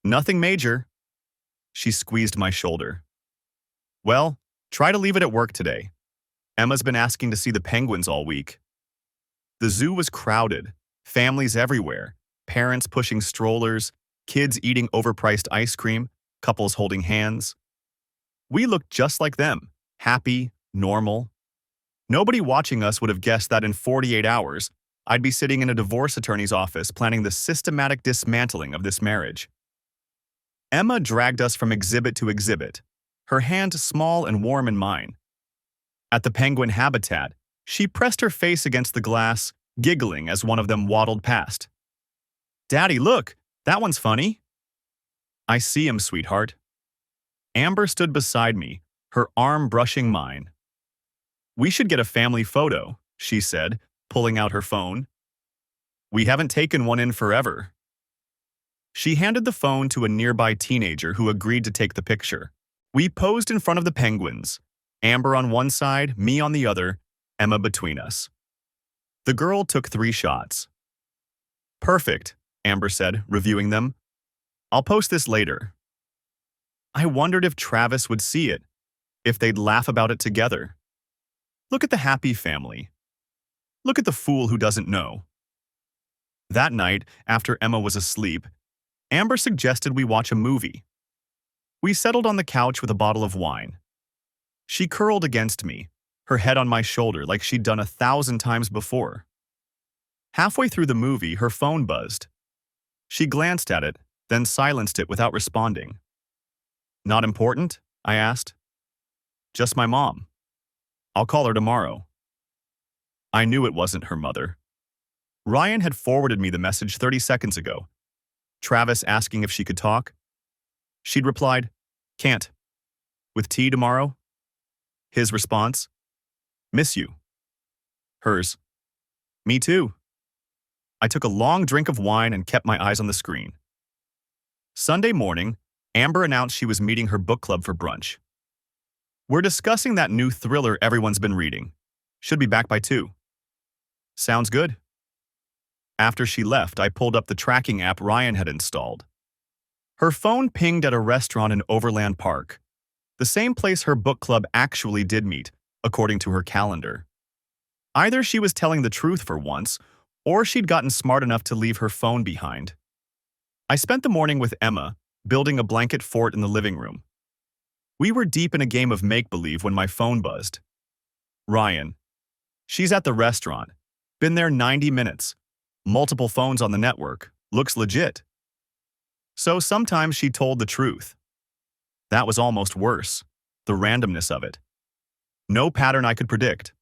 "Nothing major." She squeezed my shoulder. "Well, try to leave it at work today. Emma's been asking to see the penguins all week." The zoo was crowded, families everywhere, parents pushing strollers, kids eating overpriced ice cream, couples holding hands. We looked just like them, happy, normal. Nobody watching us would have guessed that in 48 hours, I'd be sitting in a divorce attorney's office planning the systematic dismantling of this marriage. Emma dragged us from exhibit to exhibit, her hand small and warm in mine. At the penguin habitat, she pressed her face against the glass, giggling as one of them waddled past. "Daddy, look! That one's funny." "I see him, sweetheart." Amber stood beside me, her arm brushing mine. "We should get a family photo," she said, pulling out her phone. "We haven't taken one in forever." She handed the phone to a nearby teenager who agreed to take the picture. We posed in front of the penguins, Amber on one side, me on the other, Emma between us. The girl took 3 shots. "Perfect," Amber said, reviewing them. "I'll post this later." I wondered if Travis would see it, if they'd laugh about it together. Look at the happy family. Look at the fool who doesn't know. That night, after Emma was asleep, Amber suggested we watch a movie. We settled on the couch with a bottle of wine. She curled against me, her head on my shoulder like she'd done 1,000 times before. Halfway through the movie, her phone buzzed. She glanced at it, then silenced it without responding. "Not important?" I asked. "Just my mom. I'll call her tomorrow." I knew it wasn't her mother. Ryan had forwarded me the message 30 seconds ago. Travis asking if she could talk. She'd replied, "Can't. With tea tomorrow?" His response, "Miss you." Hers, "Me too." I took a long drink of wine and kept my eyes on the screen. Sunday morning, Amber announced she was meeting her book club for brunch. "We're discussing that new thriller everyone's been reading. Should be back by 2. "Sounds good." After she left, I pulled up the tracking app Ryan had installed. Her phone pinged at a restaurant in Overland Park, the same place her book club actually did meet, according to her calendar. Either she was telling the truth for once, or she'd gotten smart enough to leave her phone behind. I spent the morning with Emma, building a blanket fort in the living room. We were deep in a game of make-believe when my phone buzzed. Ryan. "She's at the restaurant. Been there 90 minutes. Multiple phones on the network. Looks legit." So sometimes she told the truth. That was almost worse, the randomness of it. No pattern I could predict.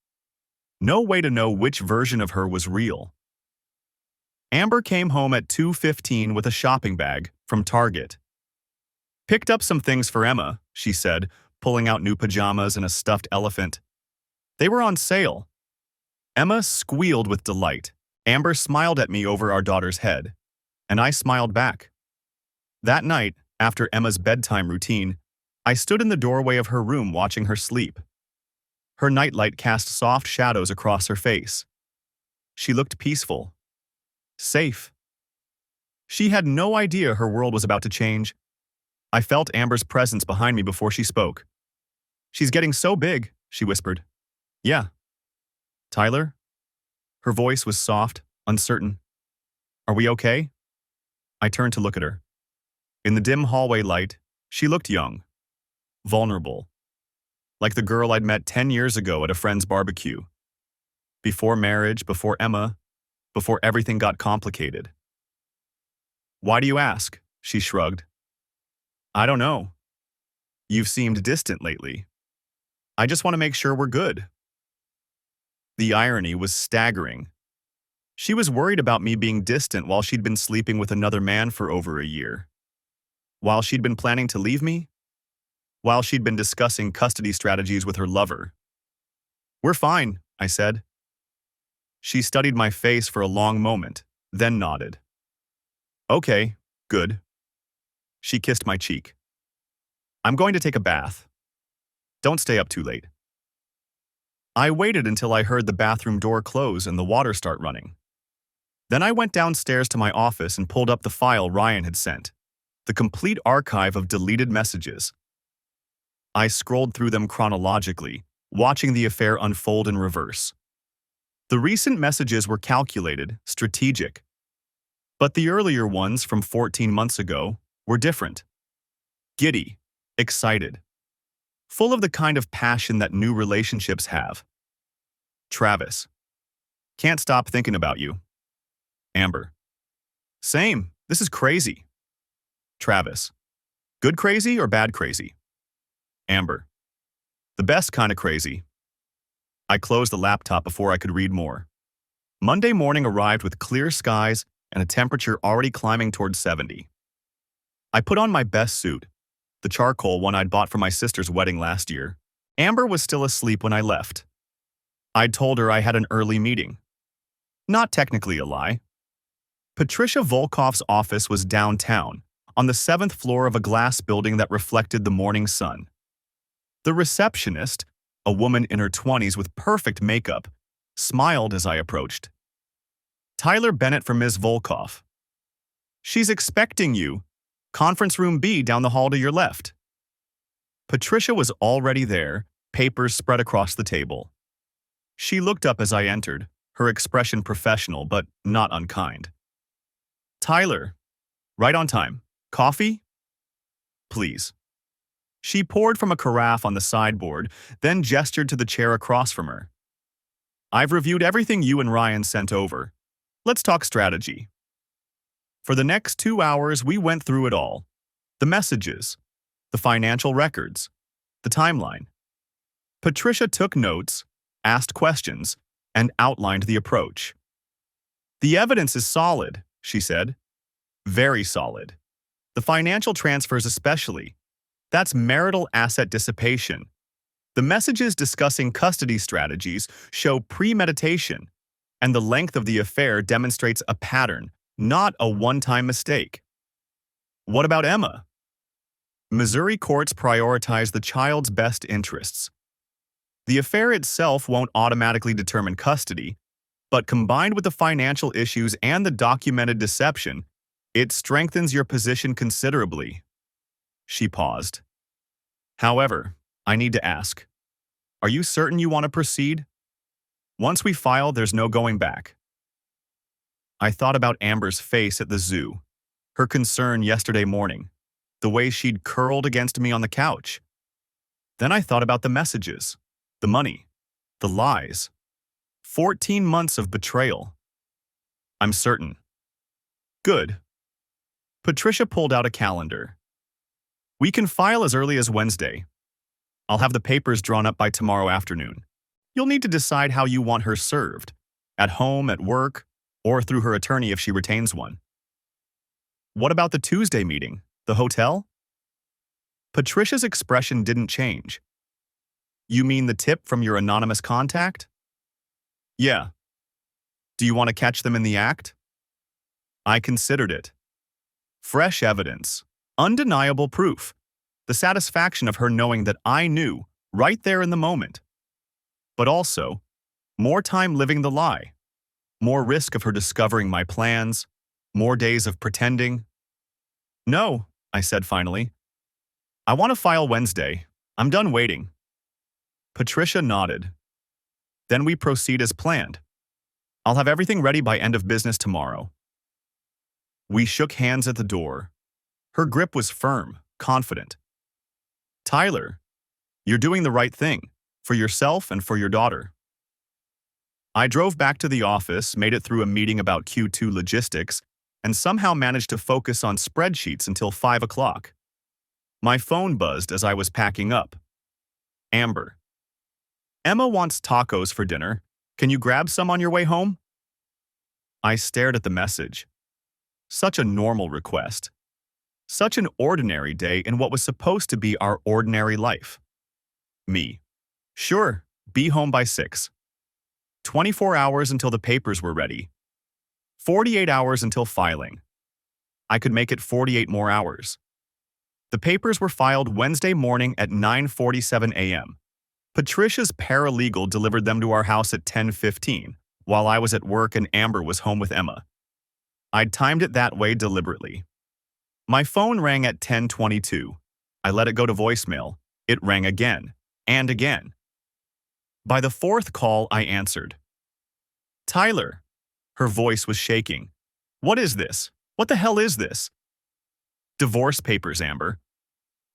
No way to know which version of her was real. Amber came home at 2:15 with a shopping bag from Target. "Picked up some things for Emma," she said, pulling out new pajamas and a stuffed elephant. "They were on sale." Emma squealed with delight. Amber smiled at me over our daughter's head, and I smiled back. That night, after Emma's bedtime routine, I stood in the doorway of her room watching her sleep. Her nightlight cast soft shadows across her face. She looked peaceful. Safe. She had no idea her world was about to change. I felt Amber's presence behind me before she spoke. "She's getting so big," she whispered. "Yeah." "Tyler?" Her voice was soft, uncertain. "Are we okay?" I turned to look at her. In the dim hallway light, she looked young, vulnerable, like the girl I'd met 10 years ago at a friend's barbecue. Before marriage, before Emma, before everything got complicated. "Why do you ask?" she shrugged. "I don't know. You've seemed distant lately. I just want to make sure we're good." The irony was staggering. She was worried about me being distant while she'd been sleeping with another man for over a year. While she'd been planning to leave me? While she'd been discussing custody strategies with her lover. "We're fine," I said. She studied my face for a long moment, then nodded. "Okay, good." She kissed my cheek. "I'm going to take a bath. Don't stay up too late." I waited until I heard the bathroom door close and the water start running. Then I went downstairs to my office and pulled up the file Ryan had sent, the complete archive of deleted messages. I scrolled through them chronologically, watching the affair unfold in reverse. The recent messages were calculated, strategic. But the earlier ones from 14 months ago were different. Giddy, excited, full of the kind of passion that new relationships have. Travis. Can't stop thinking about you. Amber. Same. This is crazy. Travis. Good crazy or bad crazy? Amber. The best kind of crazy. I closed the laptop before I could read more. Monday morning arrived with clear skies and a temperature already climbing towards 70. I put on my best suit, the charcoal one I'd bought for my sister's wedding last year. Amber was still asleep when I left. I'd told her I had an early meeting. Not technically a lie. Patricia Volkoff's office was downtown, on the 7th floor of a glass building that reflected the morning sun. The receptionist, a woman in her 20s with perfect makeup, smiled as I approached. Tyler Bennett for Ms. Volkoff. She's expecting you. Conference room B down the hall to your left. Patricia was already there, papers spread across the table. She looked up as I entered, her expression professional but not unkind. Tyler, right on time. Coffee? Please. She poured from a carafe on the sideboard, then gestured to the chair across from her. I've reviewed everything you and Ryan sent over. Let's talk strategy. For the next 2 hours, we went through it all. The messages, the financial records, the timeline. Patricia took notes, asked questions, and outlined the approach. The evidence is solid, she said. Very solid. The financial transfers especially. That's marital asset dissipation. The messages discussing custody strategies show premeditation, and the length of the affair demonstrates a pattern, not a one-time mistake. What about Emma? Missouri courts prioritize the child's best interests. The affair itself won't automatically determine custody, but combined with the financial issues and the documented deception, it strengthens your position considerably. She paused. However, I need to ask, are you certain you want to proceed? Once we file, there's no going back. I thought about Amber's face at the zoo, her concern yesterday morning, the way she'd curled against me on the couch. Then I thought about the messages, the money, the lies. 14 months of betrayal. I'm certain. Good. Patricia pulled out a calendar. We can file as early as Wednesday. I'll have the papers drawn up by tomorrow afternoon. You'll need to decide how you want her served, at home, at work, or through her attorney if she retains one. What about the Tuesday meeting, the hotel? Patricia's expression didn't change. You mean the tip from your anonymous contact? Yeah. Do you want to catch them in the act? I considered it. Fresh evidence, undeniable proof, the satisfaction of her knowing that I knew, right there in the moment. But also, more time living the lie, more risk of her discovering my plans, more days of pretending. No, I said finally. I want to file Wednesday. I'm done waiting. Patricia nodded. Then we proceed as planned. I'll have everything ready by end of business tomorrow. We shook hands at the door. Her grip was firm, confident. Tyler, you're doing the right thing, for yourself and for your daughter. I drove back to the office, made it through a meeting about Q2 logistics, and somehow managed to focus on spreadsheets until 5 o'clock. My phone buzzed as I was packing up. Amber. Emma wants tacos for dinner. Can you grab some on your way home? I stared at the message. Such a normal request. Such an ordinary day in what was supposed to be our ordinary life. Me. Sure, be home by 6. 24 hours until the papers were ready. 48 hours until filing. I could make it 48 more hours. The papers were filed Wednesday morning at 9:47 a.m. Patricia's paralegal delivered them to our house at 10:15, while I was at work and Amber was home with Emma. I'd timed it that way deliberately. My phone rang at 10:22. I let it go to voicemail. It rang again, and again. By the 4th call, I answered. Tyler. Her voice was shaking. What is this? What the hell is this? Divorce papers, Amber.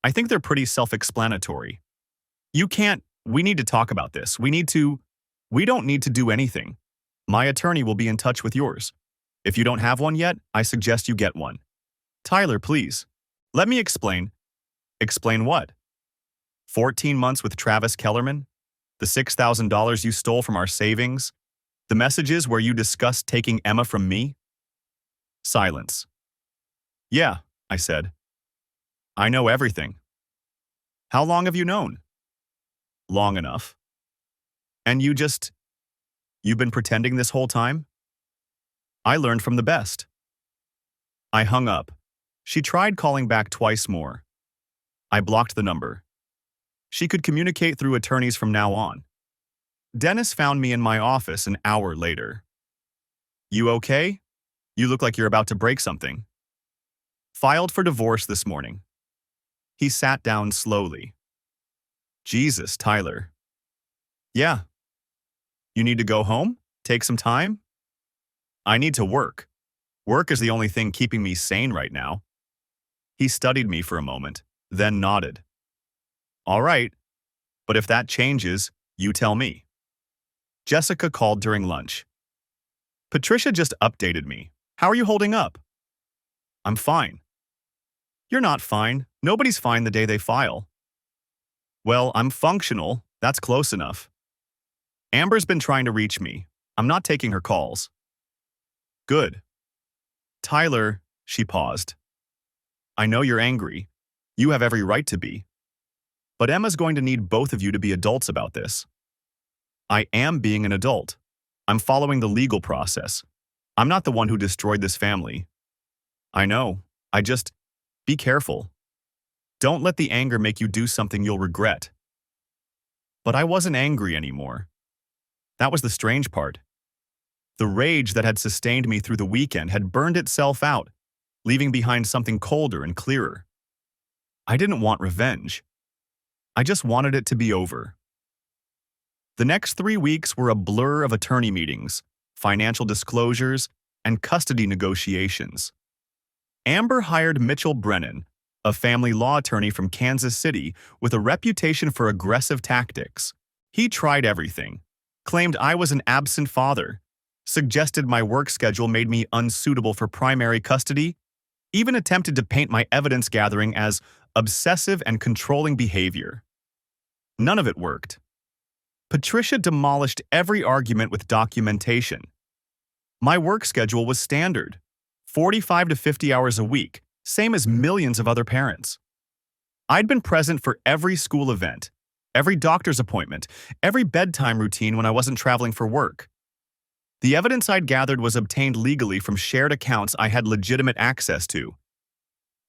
I think they're pretty self-explanatory. You can't. We need to talk about this. We need to. We don't need to do anything. My attorney will be in touch with yours. If you don't have one yet, I suggest you get one. Tyler, please. Let me explain. Explain what? 14 months with Travis Kellerman? The $6,000 you stole from our savings? The messages where you discussed taking Emma from me? Silence. Yeah, I said. I know everything. How long have you known? Long enough. And you've been pretending this whole time? I learned from the best. I hung up. She tried calling back twice more. I blocked the number. She could communicate through attorneys from now on. Dennis found me in my office an hour later. You okay? You look like you're about to break something. Filed for divorce this morning. He sat down slowly. Jesus, Tyler. Yeah. You need to go home? Take some time? I need to work. Work is the only thing keeping me sane right now. He studied me for a moment, then nodded. All right, but if that changes, you tell me. Jessica called during lunch. Patricia just updated me. How are you holding up? I'm fine. You're not fine. Nobody's fine the day they file. Well, I'm functional. That's close enough. Amber's been trying to reach me. I'm not taking her calls. Good. Tyler, she paused. I know you're angry. You have every right to be. But Emma's going to need both of you to be adults about this. I am being an adult. I'm following the legal process. I'm not the one who destroyed this family. I know. Be careful. Don't let the anger make you do something you'll regret. But I wasn't angry anymore. That was the strange part. The rage that had sustained me through the weekend had burned itself out, leaving behind something colder and clearer. I didn't want revenge. I just wanted it to be over. The next 3 weeks were a blur of attorney meetings, financial disclosures, and custody negotiations. Amber hired Mitchell Brennan, a family law attorney from Kansas City with a reputation for aggressive tactics. He tried everything, claimed I was an absent father, suggested my work schedule made me unsuitable for primary custody, even attempted to paint my evidence gathering as obsessive and controlling behavior. None of it worked. Patricia demolished every argument with documentation. My work schedule was standard, 45 to 50 hours a week, same as millions of other parents. I'd been present for every school event, every doctor's appointment, every bedtime routine when I wasn't traveling for work. The evidence I'd gathered was obtained legally from shared accounts I had legitimate access to.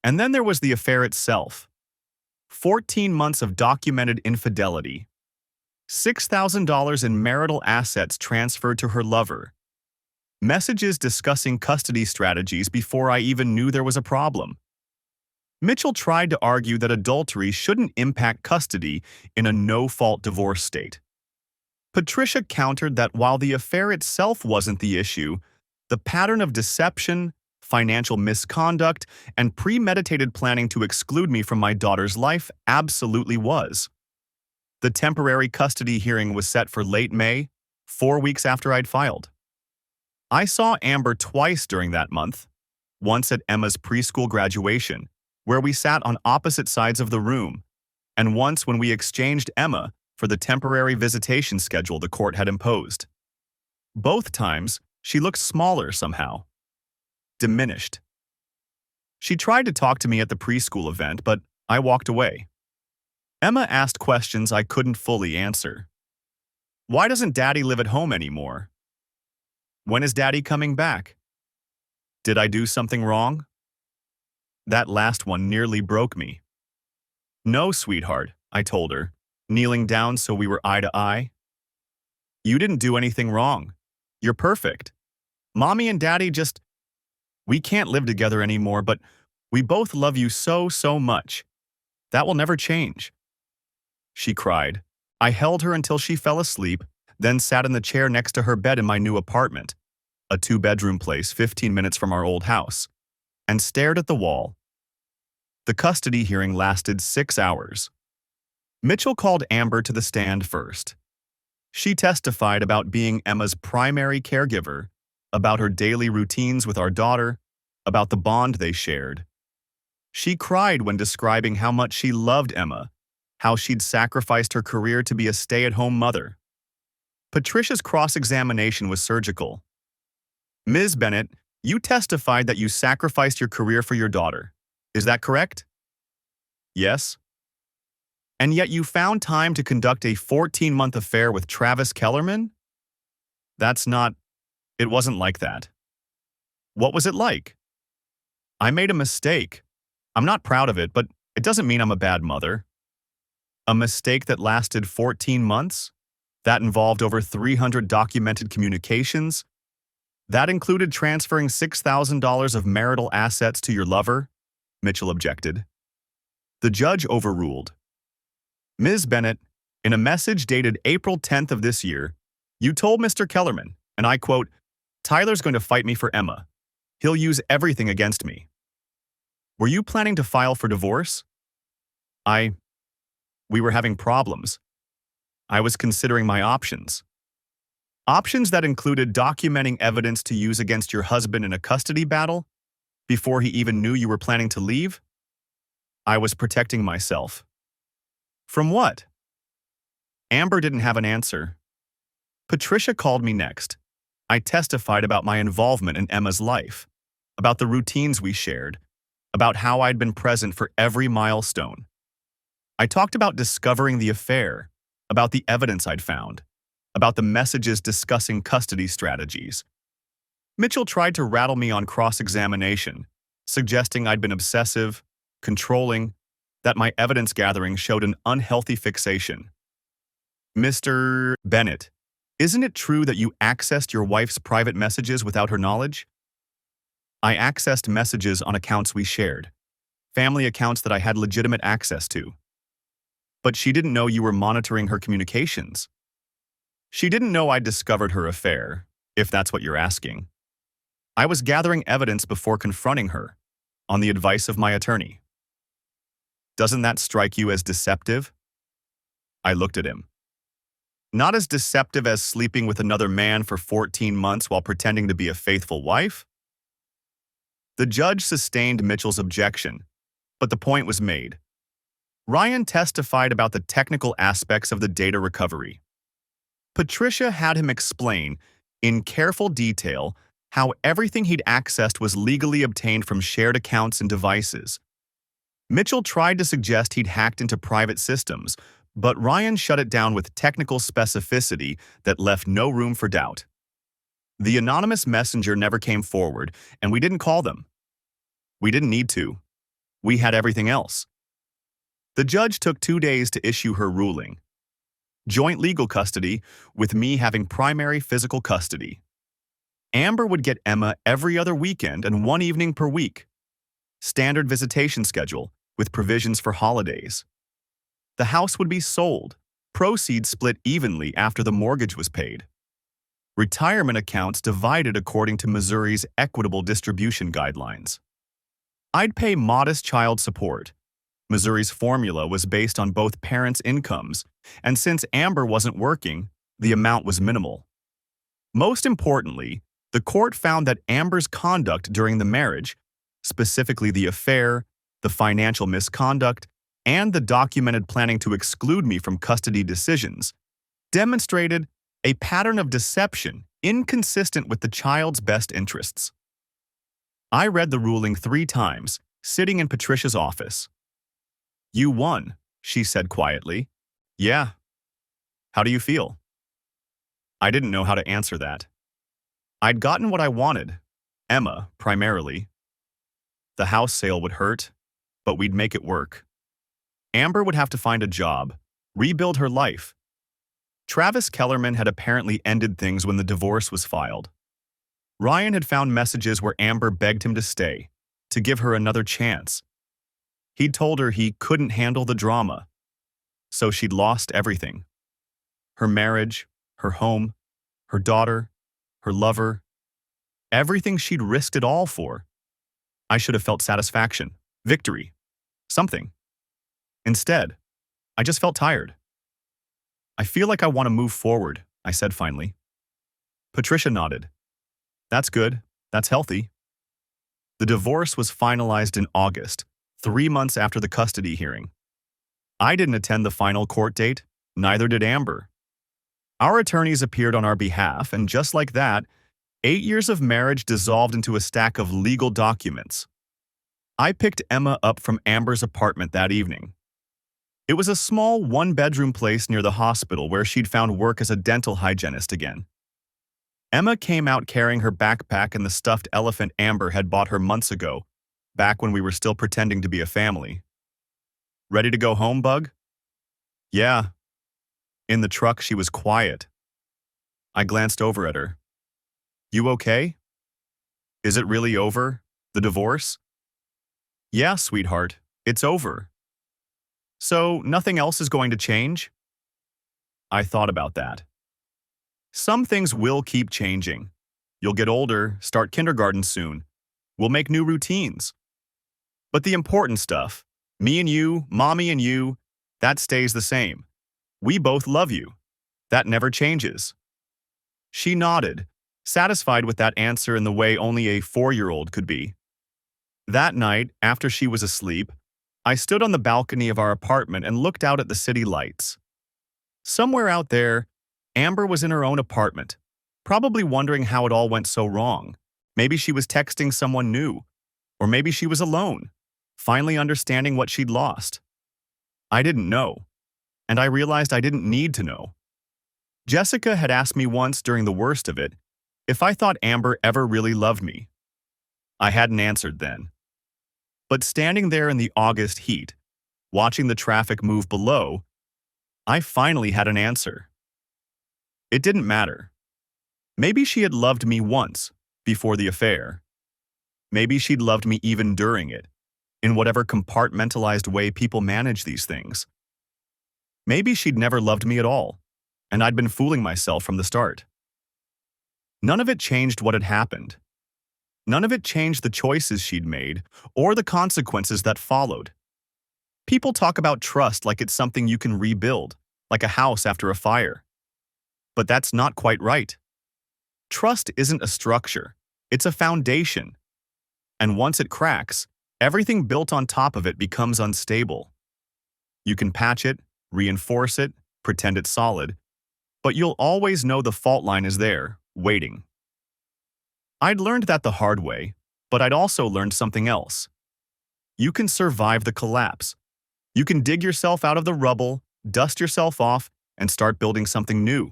And then there was the affair itself. 14 months of documented infidelity. $6,000 in marital assets transferred to her lover. Messages discussing custody strategies before I even knew there was a problem. Mitchell tried to argue that adultery shouldn't impact custody in a no-fault divorce state. Patricia countered that while the affair itself wasn't the issue, the pattern of deception, financial misconduct, and premeditated planning to exclude me from my daughter's life absolutely was. The temporary custody hearing was set for late May, 4 weeks after I'd filed. I saw Amber twice during that month, once at Emma's preschool graduation, where we sat on opposite sides of the room, and once when we exchanged Emma for the temporary visitation schedule the court had imposed. Both times, she looked smaller somehow. Diminished. She tried to talk to me at the preschool event, but I walked away. Emma asked questions I couldn't fully answer. Why doesn't Daddy live at home anymore? When is Daddy coming back? Did I do something wrong? That last one nearly broke me. No, sweetheart, I told her, kneeling down so we were eye to eye. You didn't do anything wrong. You're perfect. Mommy and Daddy we can't live together anymore, but we both love you so, so much. That will never change. She cried. I held her until she fell asleep, then sat in the chair next to her bed in my new apartment, a 2-bedroom place 15 minutes from our old house, and stared at the wall. The custody hearing lasted 6 hours. Mitchell called Amber to the stand first. She testified about being Emma's primary caregiver, about her daily routines with our daughter, about the bond they shared. She cried when describing how much she loved Emma, how she'd sacrificed her career to be a stay-at-home mother. Patricia's cross-examination was surgical. Ms. Bennett, you testified that you sacrificed your career for your daughter. Is that correct? Yes. And yet you found time to conduct a 14-month affair with Travis Kellerman? It wasn't like that. What was it like? I made a mistake. I'm not proud of it, but it doesn't mean I'm a bad mother. A mistake that lasted 14 months? That involved over 300 documented communications? That included transferring $6,000 of marital assets to your lover? Mitchell objected. The judge overruled. Ms. Bennett, in a message dated April 10th of this year, you told Mr. Kellerman, and I quote, "Tyler's going to fight me for Emma. He'll use everything against me." Were you planning to file for divorce? We were having problems. I was considering my options. Options that included documenting evidence to use against your husband in a custody battle before he even knew you were planning to leave? I was protecting myself. From what? Amber didn't have an answer. Patricia called me next. I testified about my involvement in Emma's life, about the routines we shared, about how I'd been present for every milestone. I talked about discovering the affair, about the evidence I'd found, about the messages discussing custody strategies. Mitchell tried to rattle me on cross-examination, suggesting I'd been obsessive, controlling, that my evidence gathering showed an unhealthy fixation. Mr. Bennett, isn't it true that you accessed your wife's private messages without her knowledge? I accessed messages on accounts we shared, family accounts that I had legitimate access to. But she didn't know you were monitoring her communications. She didn't know I'd discovered her affair, if that's what you're asking. I was gathering evidence before confronting her, on the advice of my attorney. Doesn't that strike you as deceptive? I looked at him. Not as deceptive as sleeping with another man for 14 months while pretending to be a faithful wife? The judge sustained Mitchell's objection, but the point was made. Ryan testified about the technical aspects of the data recovery. Patricia had him explain, in careful detail, how everything he'd accessed was legally obtained from shared accounts and devices. Mitchell tried to suggest he'd hacked into private systems, but Ryan shut it down with technical specificity that left no room for doubt. The anonymous messenger never came forward, and we didn't call them. We didn't need to. We had everything else. The judge took 2 days to issue her ruling. Joint legal custody, with me having primary physical custody. Amber would get Emma every other weekend and 1 evening per week. Standard visitation schedule, with provisions for holidays. The house would be sold, proceeds split evenly after the mortgage was paid. Retirement accounts divided according to Missouri's equitable distribution guidelines. I'd pay modest child support. Missouri's formula was based on both parents' incomes, and since Amber wasn't working, the amount was minimal. Most importantly, the court found that Amber's conduct during the marriage, specifically the affair, the financial misconduct, and the documented planning to exclude me from custody decisions, demonstrated a pattern of deception inconsistent with the child's best interests. I read the ruling 3 times, sitting in Patricia's office. "You won," she said quietly. "Yeah. How do you feel?" I didn't know how to answer that. I'd gotten what I wanted, Emma, primarily. The house sale would hurt, but we'd make it work. Amber would have to find a job, rebuild her life. Travis Kellerman had apparently ended things when the divorce was filed. Ryan had found messages where Amber begged him to stay, to give her another chance. He'd told her he couldn't handle the drama, so she'd lost everything. Her marriage, her home, her daughter, her lover, everything she'd risked it all for. I should have felt satisfaction, victory, something. Instead, I just felt tired. I feel like I want to move forward, I said finally. Patricia nodded. That's good. That's healthy. The divorce was finalized in August, 3 months after the custody hearing. I didn't attend the final court date, neither did Amber. Our attorneys appeared on our behalf, and just like that, 8 years of marriage dissolved into a stack of legal documents. I picked Emma up from Amber's apartment that evening. It was a small one-bedroom place near the hospital where she'd found work as a dental hygienist again. Emma came out carrying her backpack and the stuffed elephant Amber had bought her months ago, back when we were still pretending to be a family. Ready to go home, Bug? Yeah. In the truck, she was quiet. I glanced over at her. You okay? Is it really over? The divorce? Yeah, sweetheart, it's over. So, nothing else is going to change? I thought about that. Some things will keep changing. You'll get older, start kindergarten soon. We'll make new routines. But the important stuff, me and you, mommy and you, that stays the same. We both love you. That never changes. She nodded, satisfied with that answer in the way only a 4-year-old could be. That night, after she was asleep, I stood on the balcony of our apartment and looked out at the city lights. Somewhere out there, Amber was in her own apartment, probably wondering how it all went so wrong. Maybe she was texting someone new, or maybe she was alone, finally understanding what she'd lost. I didn't know, and I realized I didn't need to know. Jessica had asked me once during the worst of it if I thought Amber ever really loved me. I hadn't answered then. But standing there in the August heat, watching the traffic move below, I finally had an answer. It didn't matter. Maybe she had loved me once, before the affair. Maybe she'd loved me even during it, in whatever compartmentalized way people manage these things. Maybe she'd never loved me at all, and I'd been fooling myself from the start. None of it changed what had happened. None of it changed the choices she'd made, or the consequences that followed. People talk about trust like it's something you can rebuild, like a house after a fire. But that's not quite right. Trust isn't a structure, it's a foundation. And once it cracks, everything built on top of it becomes unstable. You can patch it, reinforce it, pretend it's solid, but you'll always know the fault line is there, waiting. I'd learned that the hard way, but I'd also learned something else. You can survive the collapse. You can dig yourself out of the rubble, dust yourself off, and start building something new.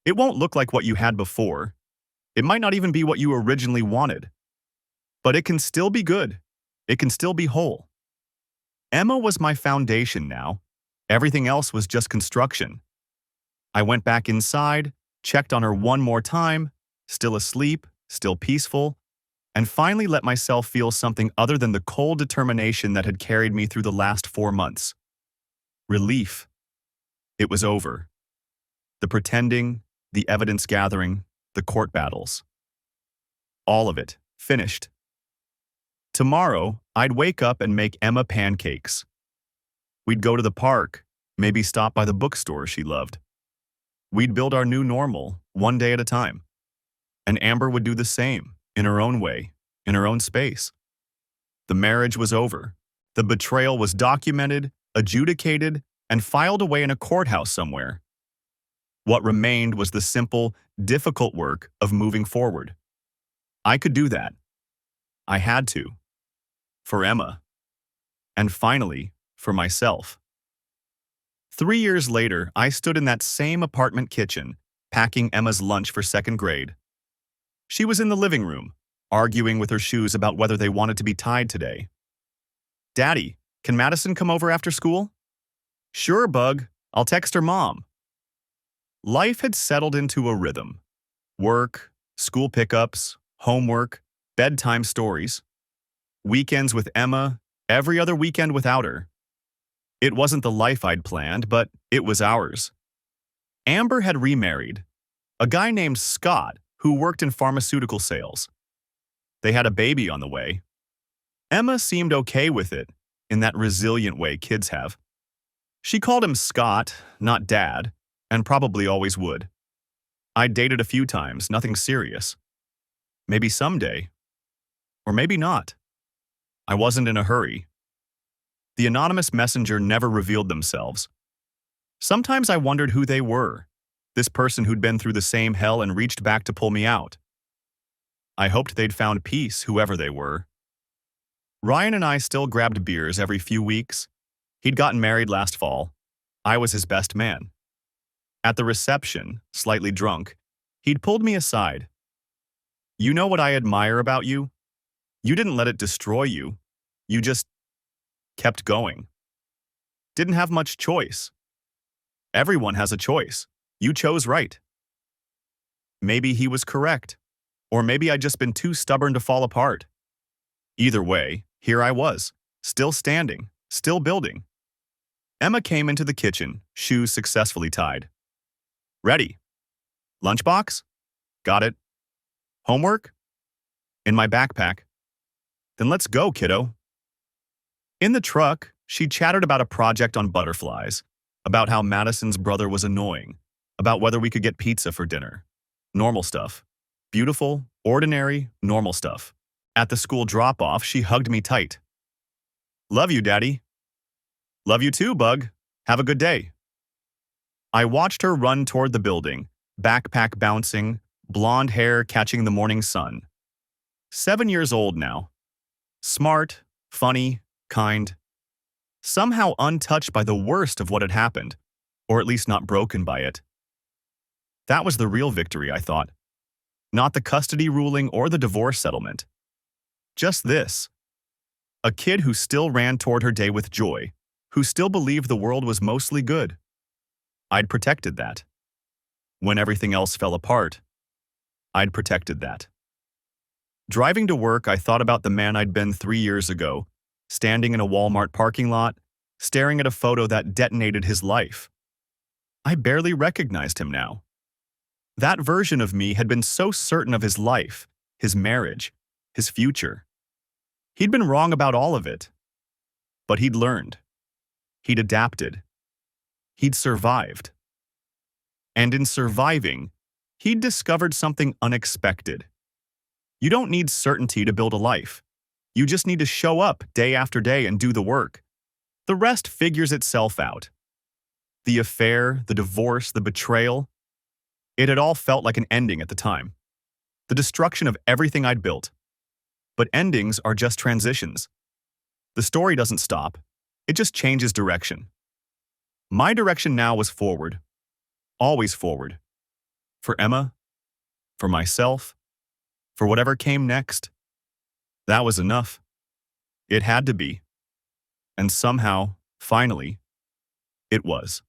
It won't look like what you had before. It might not even be what you originally wanted. But it can still be good. It can still be whole. Emma was my foundation now. Everything else was just construction. I went back inside, checked on her one more time, still asleep, still peaceful, and finally let myself feel something other than the cold determination that had carried me through the last 4 months. Relief. It was over. The pretending, the evidence gathering, the court battles. All of it, finished. Tomorrow, I'd wake up and make Emma pancakes. We'd go to the park, maybe stop by the bookstore she loved. We'd build our new normal, one day at a time. And Amber would do the same, in her own way, in her own space. The marriage was over. The betrayal was documented, adjudicated, and filed away in a courthouse somewhere. What remained was the simple, difficult work of moving forward. I could do that. I had to. For Emma. And finally, for myself. 3 years later, I stood in that same apartment kitchen, packing Emma's lunch for 2nd grade. She was in the living room, arguing with her shoes about whether they wanted to be tied today. Daddy, can Madison come over after school? Sure, Bug. I'll text her mom. Life had settled into a rhythm. Work, school pickups, homework, bedtime stories. Weekends with Emma, every other weekend without her. It wasn't the life I'd planned, but it was ours. Amber had remarried. A guy named Scott who worked in pharmaceutical sales. They had a baby on the way. Emma seemed okay with it, in that resilient way kids have. She called him Scott, not Dad, and probably always would. I'd dated a few times, nothing serious. Maybe someday, or maybe not. I wasn't in a hurry. The anonymous messenger never revealed themselves. Sometimes I wondered who they were, this person who'd been through the same hell and reached back to pull me out. I hoped they'd found peace, whoever they were. Ryan and I still grabbed beers every few weeks. He'd gotten married last fall. I was his best man. At the reception, slightly drunk, he'd pulled me aside. "You know what I admire about you? You didn't let it destroy you. You just kept going. Didn't have much choice. Everyone has a choice. You chose right." Maybe he was correct. Or maybe I'd just been too stubborn to fall apart. Either way, here I was, still standing, still building. Emma came into the kitchen, shoes successfully tied. "Ready. Lunchbox? Got it. Homework? In my backpack. Then let's go, kiddo." In the truck, she chattered about a project on butterflies, about how Madison's brother was annoying, about whether we could get pizza for dinner. Normal stuff. Beautiful, ordinary, normal stuff. At the school drop-off, she hugged me tight. "Love you, Daddy." "Love you too, Bug. Have a good day." I watched her run toward the building, backpack bouncing, blonde hair catching the morning sun. 7 years old now. Smart, funny, kind. Somehow untouched by the worst of what had happened, or at least not broken by it. That was the real victory, I thought. Not the custody ruling or the divorce settlement. Just this. A kid who still ran toward her day with joy, who still believed the world was mostly good. I'd protected that. When everything else fell apart, I'd protected that. Driving to work, I thought about the man I'd been 3 years ago, standing in a Walmart parking lot, staring at a photo that detonated his life. I barely recognized him now. That version of me had been so certain of his life, his marriage, his future. He'd been wrong about all of it. But he'd learned. He'd adapted. He'd survived. And in surviving, he'd discovered something unexpected. You don't need certainty to build a life. You just need to show up day after day and do the work. The rest figures itself out. The affair, the divorce, the betrayal. It had all felt like an ending at the time. The destruction of everything I'd built. But endings are just transitions. The story doesn't stop. It just changes direction. My direction now was forward. Always forward. For Emma, for myself, for whatever came next. That was enough. It had to be. And somehow, finally, it was.